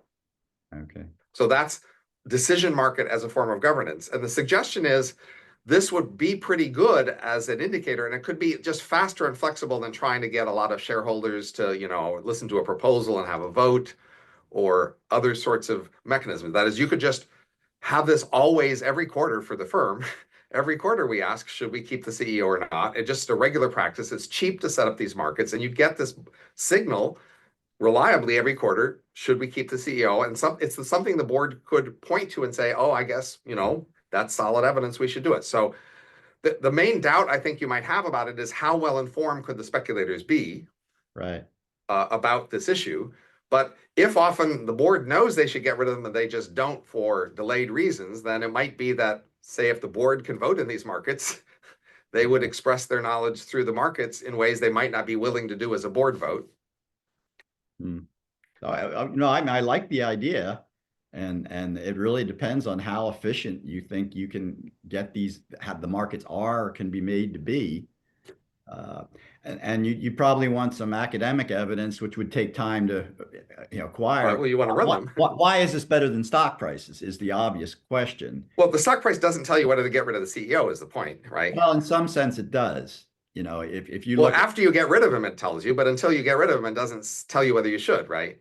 Okay. So that's decision market as a form of governance. And the suggestion is this would be pretty good as an indicator, and it could be just faster and flexible than trying to get a lot of shareholders to, listen to a proposal and have a vote or other sorts of mechanisms. That is, you could just have this always every quarter for the firm. Every quarter we ask, should we keep the CEO or not? It's just a regular practice. It's cheap to set up these markets, and you get this signal reliably every quarter. Should we keep the CEO? And it's something the board could point to and say, oh, I guess, that's solid evidence. We should do it. So the main doubt I think you might have about it is how well informed could the speculators be Right. about this issue? But if often the board knows they should get rid of them and they just don't for delayed reasons, then it might be that, say, if the board can vote in these markets, they would express their knowledge through the markets in ways they might not be willing to do as a board vote. Hmm. So I like the idea, and it really depends on how efficient you think you can get these, how the markets are or can be made to be. Uh, and you probably want some academic evidence, which would take time to acquire. Well, you want to run them. Why is this better than stock prices? Is the obvious question. Well, the stock price doesn't tell you whether to get rid of the CEO is the point, right? Well, in some sense, it does. If you Well, look at, after you get rid of him, it tells you, but until you get rid of him, it doesn't tell you whether you should, right?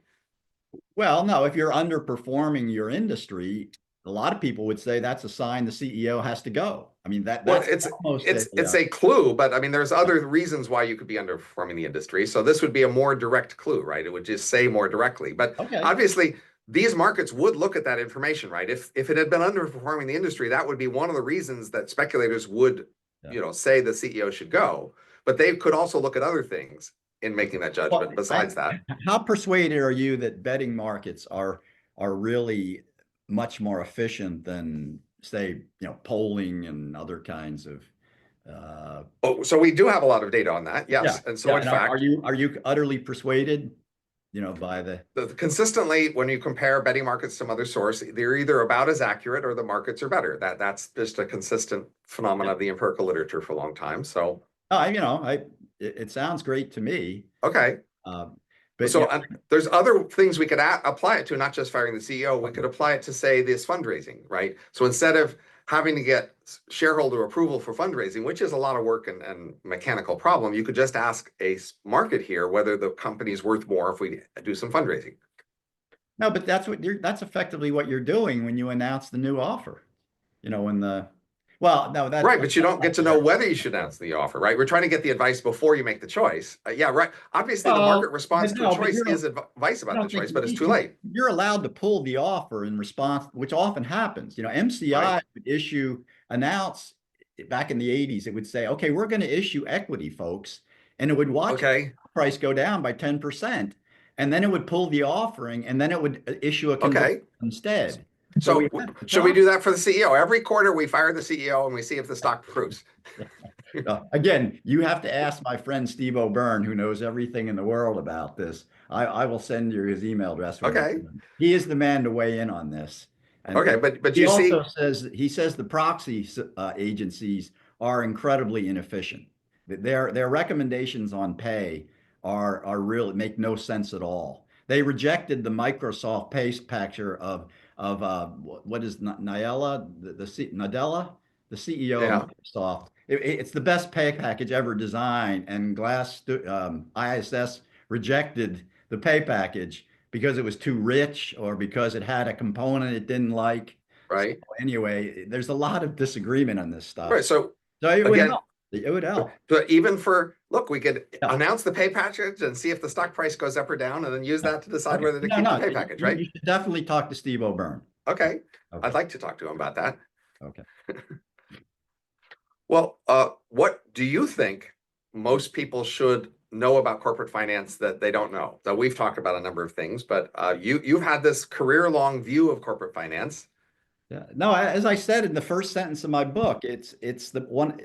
well, no, if you're underperforming your industry, a lot of people would say that's a sign the CEO has to go. I mean, Well, that's almost a, it's a clue, but I mean, there's other reasons why you could be underperforming the industry. So this would be a more direct clue, right? It would just say more directly. But okay. obviously, these markets would look at that information, right? If it had been underperforming the industry, that would be one of the reasons that speculators would, Yeah. say the CEO should go. But they could also look at other things in making that Well, judgment besides that. how persuaded are you that betting markets are really much more efficient than, say, polling and other kinds of Oh, so we do have a lot of data on that, yeah, yes. And so yeah. in And are fact, you utterly persuaded, by the consistently, when you compare betting markets to some other source, they're either about as accurate or the markets are better. That's just a consistent phenomenon of the empirical literature for a long time. So, it sounds great to me. okay. Uh, but So there's other things we could apply it to, not just firing the CEO. We could okay. apply it to, say, this fundraising, right? So instead of having to get shareholder approval for fundraising, which is a lot of work and mechanical problem, you could just ask a market here whether the company is worth more if we do some fundraising. No, but that's effectively what you're doing when you announce the new offer. When the well, no, Right, that's but you don't not get to know fair. whether you should announce the offer, right? We're trying to get the advice before you make the choice. Yeah, right. Obviously, the market Well, response to a but choice you're is advice I about the don't think choice, but it's too late, you're allowed to pull the offer in response, which often happens. right? MCI would announce back in the 80s, it would say, okay, we're going to issue equity, folks. And it would watch the Okay, price go down by 10%. And then it would pull the offering and then it would issue a convertible okay. instead. So we So have the should we problem. do that for the CEO? Every quarter, we fire the CEO and we see if the stock improves. Again, you have to ask my friend Steve O'Byrne, who knows everything in the world about this. I will send you his email address when we're Okay, done. He is the man to weigh in on this. okay, And but he you also see, says the proxy agencies are incredibly inefficient. Their recommendations on pay are really make no sense at all. They rejected the Microsoft pay package what is Nadella, Nadella, the CEO of yeah, Microsoft. It's the best pay package ever designed, and ISS rejected the pay package because it was too rich or because it had a component it didn't like. So right, anyway, there's a lot of disagreement on this stuff. right. So So it would again, help. It would help. but even for look, we could Yeah. announce the pay package and see if the stock price goes up or down, and then use that to decide Okay. whether to No, keep the no. pay package, You right? should definitely talk to Steve O'Byrne. Okay, I'd Okay. like to talk to him about that. Okay. Well, what do you think most people should know about corporate finance that they don't know? So we've talked about a number of things, but you've had this career-long view of corporate finance, Yeah. No, as I said in the first sentence of my book, it's the one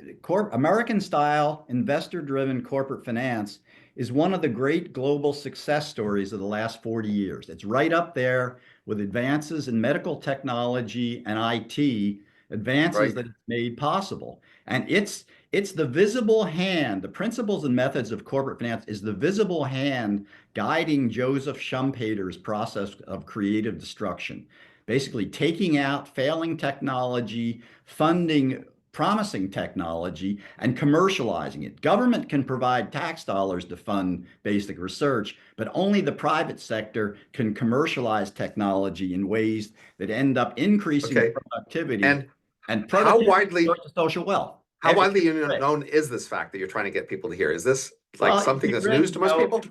American style investor-driven corporate finance is one of the great global success stories of the last 40 years. It's right up there with advances in medical technology and IT, advances right? that it's made possible. And it's the visible hand, the principles and methods of corporate finance is the visible hand guiding Joseph Schumpeter's process of creative destruction, basically taking out failing technology, funding promising technology, and commercializing it. Government can provide tax dollars to fund basic research, but only the private sector can commercialize technology in ways that end up increasing Okay, productivity, and and how productivity widely goes to social wealth. how It's widely great. known is this fact that you're trying to get people to hear? Is this like Well, something you that's read, news to most people?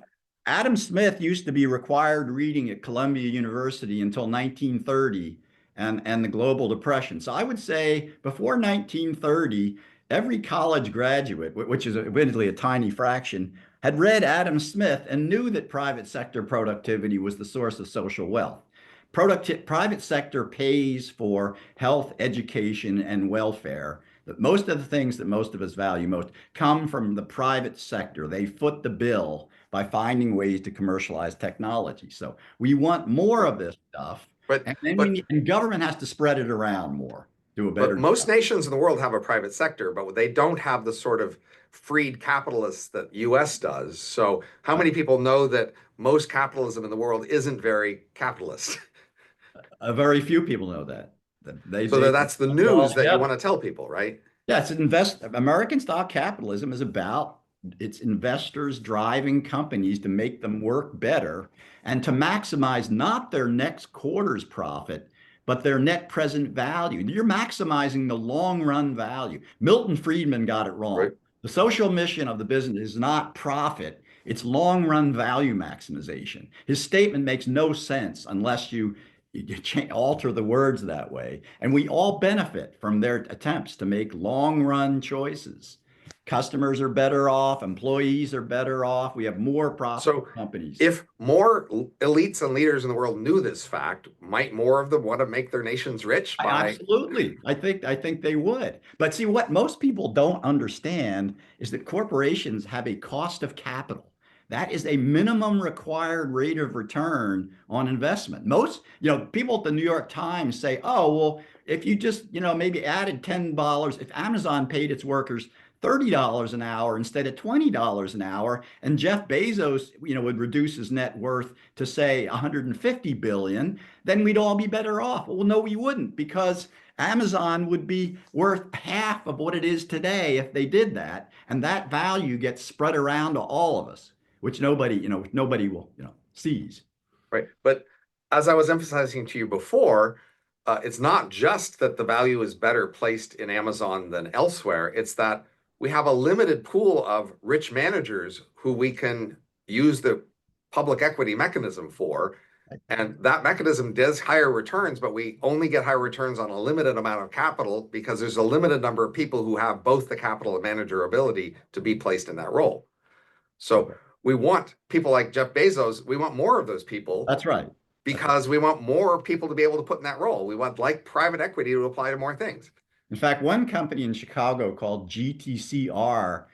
Adam Smith used to be required reading at Columbia University until 1930 and the global depression. So I would say before 1930, every college graduate, which is admittedly a tiny fraction, had read Adam Smith and knew that private sector productivity was the source of social wealth. Private sector pays for health, education, and welfare. But most of the things that most of us value most come from the private sector. They foot the bill by finding ways to commercialize technology. So we want more of this stuff, But and then but and government has to spread it around more, do a but better most job. nations in the world have a private sector, but they don't have the sort of freed capitalists that US does. So how many people know that most capitalism in the world isn't very capitalist? Very few people know that. So They that's the lump it all news that you together. want to tell people, right? Yeah, American stock capitalism is about its investors driving companies to make them work better and to maximize not their next quarter's profit, but their net present value. You're maximizing the long run value. Milton Friedman got it wrong. Right. The social mission of the business is not profit, it's long run value maximization. His statement makes no sense unless you alter the words that way. And we all benefit from their attempts to make long run choices. Customers are better off, employees are better off, we have more profitable So companies. if more elites and leaders in the world knew this fact, might more of them want to make their nations rich by, Absolutely. I think they would. But see, what most people don't understand is that corporations have a cost of capital. That is a minimum required rate of return on investment. Most, people at the New York Times say, "Oh, well, if you just, maybe added $10, if Amazon paid its workers $30 an hour instead of $20 an hour, and Jeff Bezos, would reduce his net worth to say 150 billion, then we'd all be better off." Well, no, we wouldn't, because Amazon would be worth half of what it is today if they did that. And that value gets spread around to all of us, which nobody will, sees. right? But as I was emphasizing to you before, it's not just that the value is better placed in Amazon than elsewhere. It's that we have a limited pool of rich managers who we can use the public equity mechanism for. And that mechanism does higher returns, but we only get higher returns on a limited amount of capital because there's a limited number of people who have both the capital and manager ability to be placed in that role. So we want people like Jeff Bezos, we want more of those people That's right. because we want more people to be able to put in that role. We want, like private equity, to apply to more things. In fact, one company in Chicago called GTCR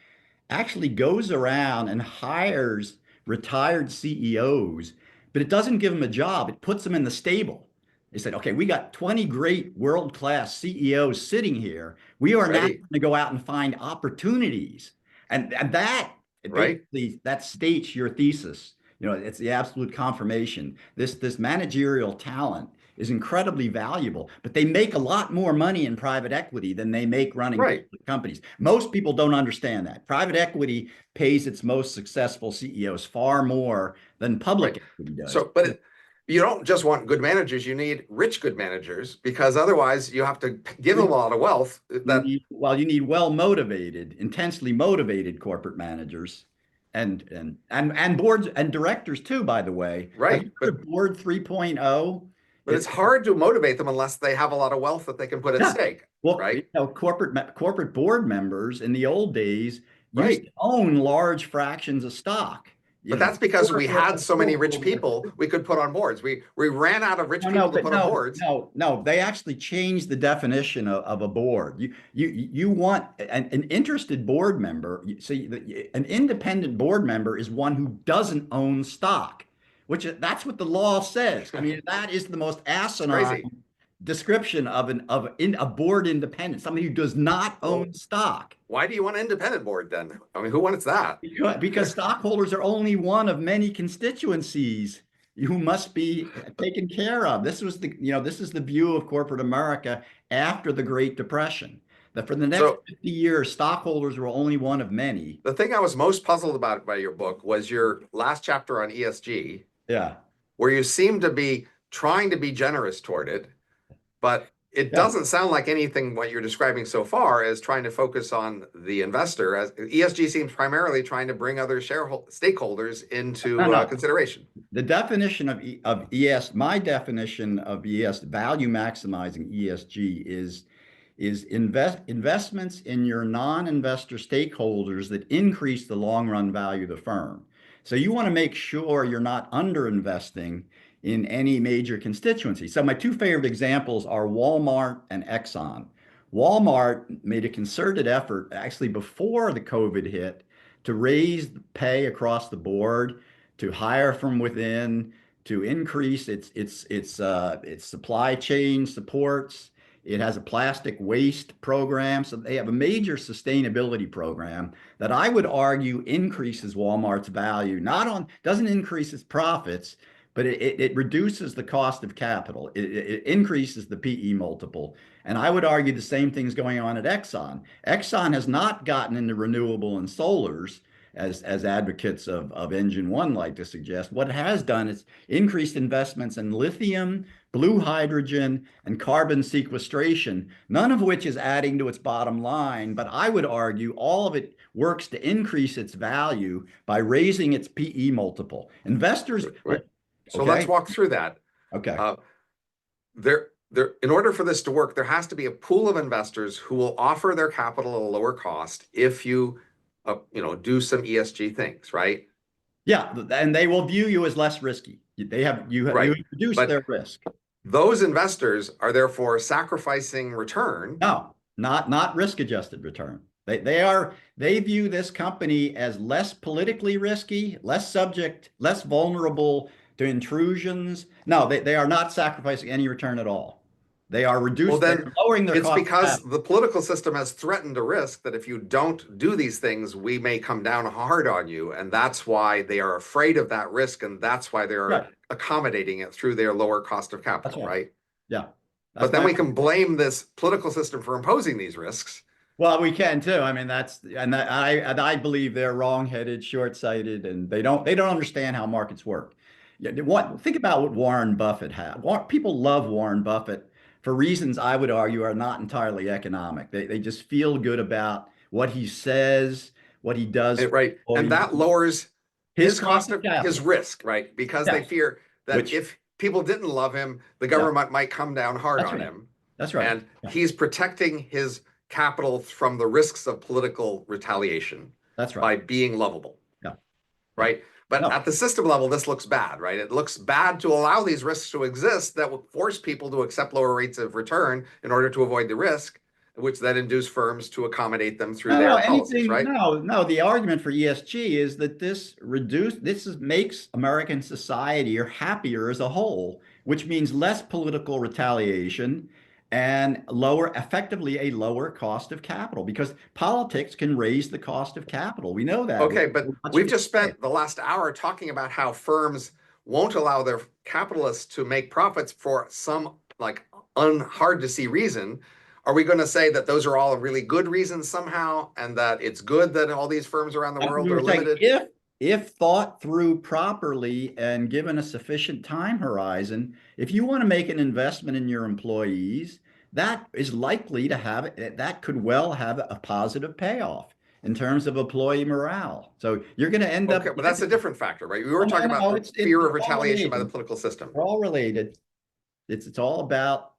actually goes around and hires retired CEOs, but it doesn't give them a job. It puts them in the stable. They said, okay, we got 20 great world-class CEOs sitting here. We are now Right. going to go out and find opportunities. And that Right. basically that states your thesis. It's the absolute confirmation. This managerial talent is incredibly valuable, but they make a lot more money in private equity than they make running Right. public companies. Most people don't understand that. Private equity pays its most successful CEOs far more than public Right. equity does. So, but you don't just want good managers, you need rich good managers, because otherwise you have to give them a lot of wealth that, You need well motivated, intensely motivated corporate managers and boards and directors too, by the way. Have right. you heard of Board 3.0? But it's It's hard to motivate them unless they have a lot of wealth that they can put at Yeah. stake. Well, Right. corporate board members in the old days used Right. to own large fractions of stock. But that's because we had so many rich Quarter. people we could put on boards. We ran out of rich No, people to put on boards. no. They actually changed the definition of a board. You want an interested board member. See, an independent board member is one who doesn't own stock, that's what the law says. I mean, that is the most It's crazy. asinine description of a board independent, somebody who does not Well, own stock. why do you want an independent board then? I mean, who wants that? Because stockholders are only one of many constituencies who must be taken care of. This is the view of corporate America after the Great Depression. That for the next So 50 years, stockholders were only one of many. the thing I was most puzzled about by your book was your last chapter on ESG, Yeah. where you seem to be trying to be generous toward it, but it Yeah. doesn't sound like anything what you're describing so far as trying to focus on the investor. As ESG seems primarily trying to bring other stakeholders into No. consideration. The definition of my definition of value maximizing ESG is investments in your non-investor stakeholders that increase the long-run value of the firm. So you want to make sure you're not underinvesting in any major constituency. So my two favorite examples are Walmart and Exxon. Walmart made a concerted effort actually before the COVID hit to raise pay across the board, to hire from within, to increase its supply chain supports. It has a plastic waste program. So they have a major sustainability program that I would argue increases Walmart's value, doesn't increase its profits, but it reduces the cost of capital. It increases the PE multiple. And I would argue the same thing's going on at Exxon. Exxon has not gotten into renewable and solars, as advocates of Engine One like to suggest. What it has done is increased investments in lithium, blue hydrogen, and carbon sequestration, none of which is adding to its bottom line. But I would argue all of it works to increase its value by raising its PE multiple. Investors, Right. So let's okay, walk through that. okay. Uh, in order for this to work, there has to be a pool of investors who will offer their capital at a lower cost if you, do some ESG things, right? Yeah, and they will view you as less risky. You Right. reduce But their risk. those investors are therefore sacrificing return. No, not risk adjusted return. They view this company as less politically risky, less subject, less vulnerable to intrusions. No, they are not sacrificing any return at all. Well, They're then lowering their it's cost of because capital. the political system has threatened a risk that if you don't do these things, we may come down hard on you. And that's why they are afraid of that risk. And that's why they're Right. accommodating it through their lower cost of That's capital, right. right? Yeah. But That's then my we can blame this political system for imposing these risks. Well, we can too. I mean, I believe they're wrong-headed, short-sighted, and they don't understand how markets work. Yeah, think about what Warren Buffett had. People love Warren Buffett for reasons I would argue are not entirely economic. They just feel good about what he says, what he does for Right. And employees, that lowers his his cost cost of of his capital. risk, right? Because they Yes, fear that which if people didn't love him, the yeah, government might come down hard that's on right. him. That's right. And Yeah, he's protecting his capital from the risks of political retaliation that's right. by being lovable, Yeah, yeah. right? But No. at the system level, this looks bad, right? It looks bad to allow these risks to exist that will force people to accept lower rates of return in order to avoid the risk, which then induce firms to accommodate them through No, no, their policies, anything. right? No, no. The argument for ESG is that makes American society or happier as a whole, which means less political retaliation and effectively a lower cost of capital because politics can raise the cost of capital. We know that. Okay, but We're watching we've it just today. spent the last hour talking about how firms won't allow their capitalists to make profits for some like hard to see reason. Are we going to say that those are all really good reasons somehow, and that it's good that all these firms around the We world were are saying limited? if thought through properly and given a sufficient time horizon, if you want to make an investment in your employees, that is likely to that could well have a positive payoff in terms of employee morale. So you're going to end Okay, up, but that's a different factor, right? We were well, talking no, about no, the fear of they're all retaliation by the related. political system. They're all related. It's all about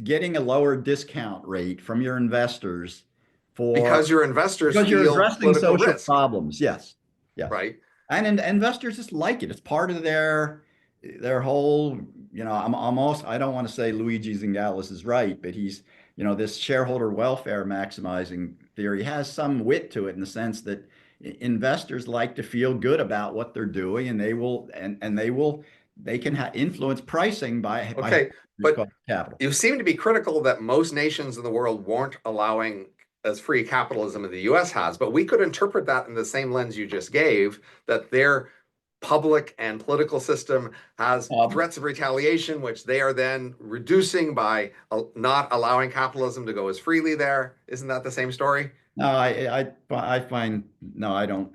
getting a lower discount rate from your investors for Because your investors because you're feel addressing political social risk, problems. Yes. Yes. right? And investors just like it. It's part of their whole, I'm almost, I don't want to say Luigi Zingales is right, but this shareholder welfare maximizing theory has some wit to it in the sense that investors like to feel good about what they're doing and they can influence pricing by Okay, reduced but cost of capital. you seem to be critical that most nations in the world weren't allowing as free capitalism as the US has, but we could interpret that in the same lens you just gave, that their public and political system has Um, threats of retaliation, which they are then reducing by not allowing capitalism to go as freely there. Isn't that the same story? No, I find no, I don't.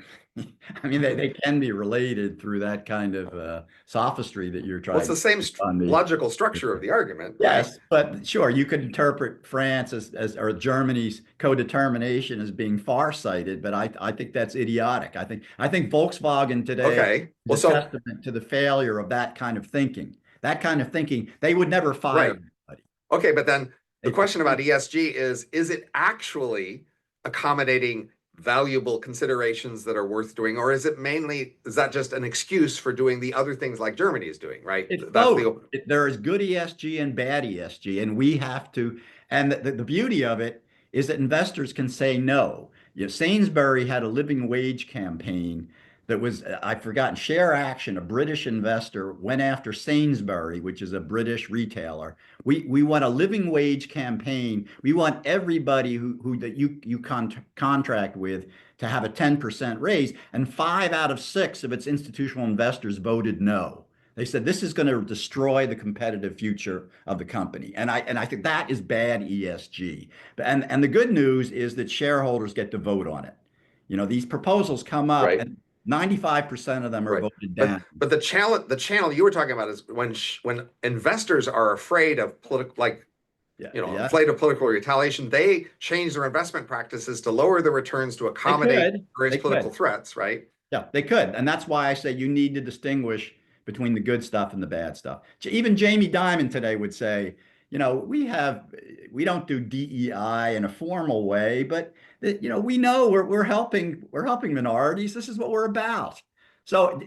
I mean, they can be related through that kind of sophistry that you're Well, it's trying the to same put on me. logical structure of the argument, right? Yes, but sure, you could interpret France as or Germany's co-determination as being farsighted, but I think that's idiotic. I think Volkswagen today Okay. is Well, a so, testament to the failure of that kind of thinking. That kind of thinking, they would never fire right. anybody. Okay, but then the They, question about ESG is it actually accommodating valuable considerations that are worth doing, or is that just an excuse for doing the other things like Germany is doing, right? It's That's both. the There is good ESG and bad ESG, and we have to. And the beauty of it is that investors can say no. Sainsbury had a living wage campaign that was, I've forgotten, Share Action, a British investor, went after Sainsbury, which is a British retailer. We want a living wage campaign. We want everybody who that you contract with to have a 10% raise, and 5 out of 6 of its institutional investors voted no. They said this is going to destroy the competitive future of the company. And I think that is bad ESG. And the good news is that shareholders get to vote on it. These proposals come up Right. and 95% of them are Right. voted But down. but the channel you were talking about is when investors are afraid of political, like, Yeah, yeah, afraid of political retaliation, they change their investment practices to lower the returns to they accommodate could. various They political could. threats, right? Yeah, they could. And that's why I say you need to distinguish between the good stuff and the bad stuff. Even Jamie Dimon today would say, we don't do DEI in a formal way, but we know we're helping minorities. This is what we're about. So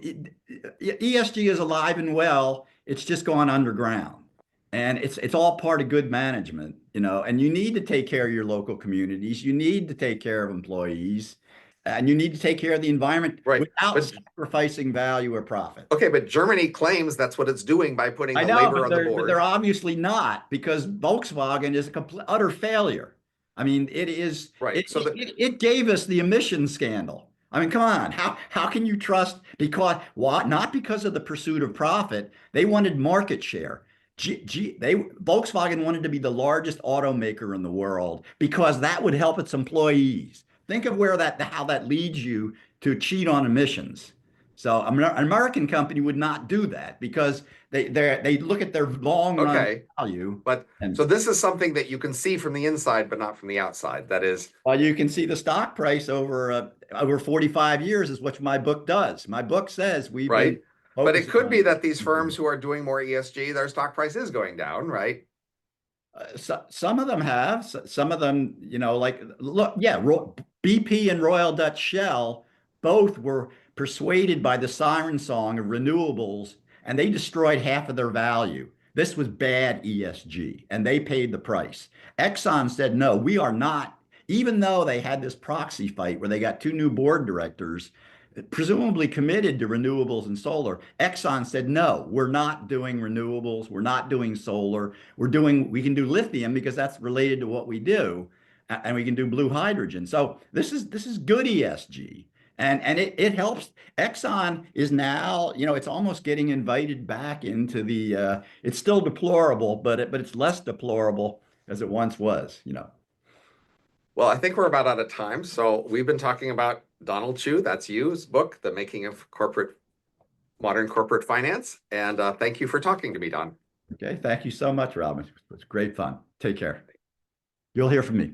ESG is alive and well. It's just gone underground. And it's all part of good management, and you need to take care of your local communities. You need to take care of employees. And you need to take care of the environment Right. without But sacrificing value or profit. okay, but Germany claims that's what it's doing by putting I the know, labor but on the they're board. obviously not, because Volkswagen is a complete utter failure. I mean, it is Right. So that it gave us the emission scandal. I mean, come on. How can you trust? Because what? Not because of the pursuit of profit. They wanted market share. Volkswagen wanted to be the largest automaker in the world because that would help its employees. Think of how that leads you to cheat on emissions. So an American company would not do that because they look at their long run okay. value. But And so this is something that you can see from the inside, but not from the outside. That is, you can see the stock price over 45 years is what my book does. My book says we've been right. But it focusing could on be that these this. firms who are doing more ESG, their stock price is going down, right? Some of them have. Some of them, like look, yeah, BP and Royal Dutch Shell both were persuaded by the siren song of renewables, and they destroyed half of their value. This was bad ESG, and they paid the price. Exxon said, no, we are not. Even though they had this proxy fight where they got two new board directors, presumably committed to renewables and solar, Exxon said, no, we're not doing renewables. We're not doing solar. We can do lithium because that's related to what we do, and we can do blue hydrogen. So this is good ESG. And it helps. Exxon is now, it's almost getting invited back into it's still deplorable, but it's less deplorable as it once was. Well, I think we're about out of time. So we've been talking about Donald Chu, that's you's book, The Making of Modern Corporate Finance. And thank you for talking to me, Don. Okay, thank you so much, Robin. It was great fun. Take care. You'll hear from me.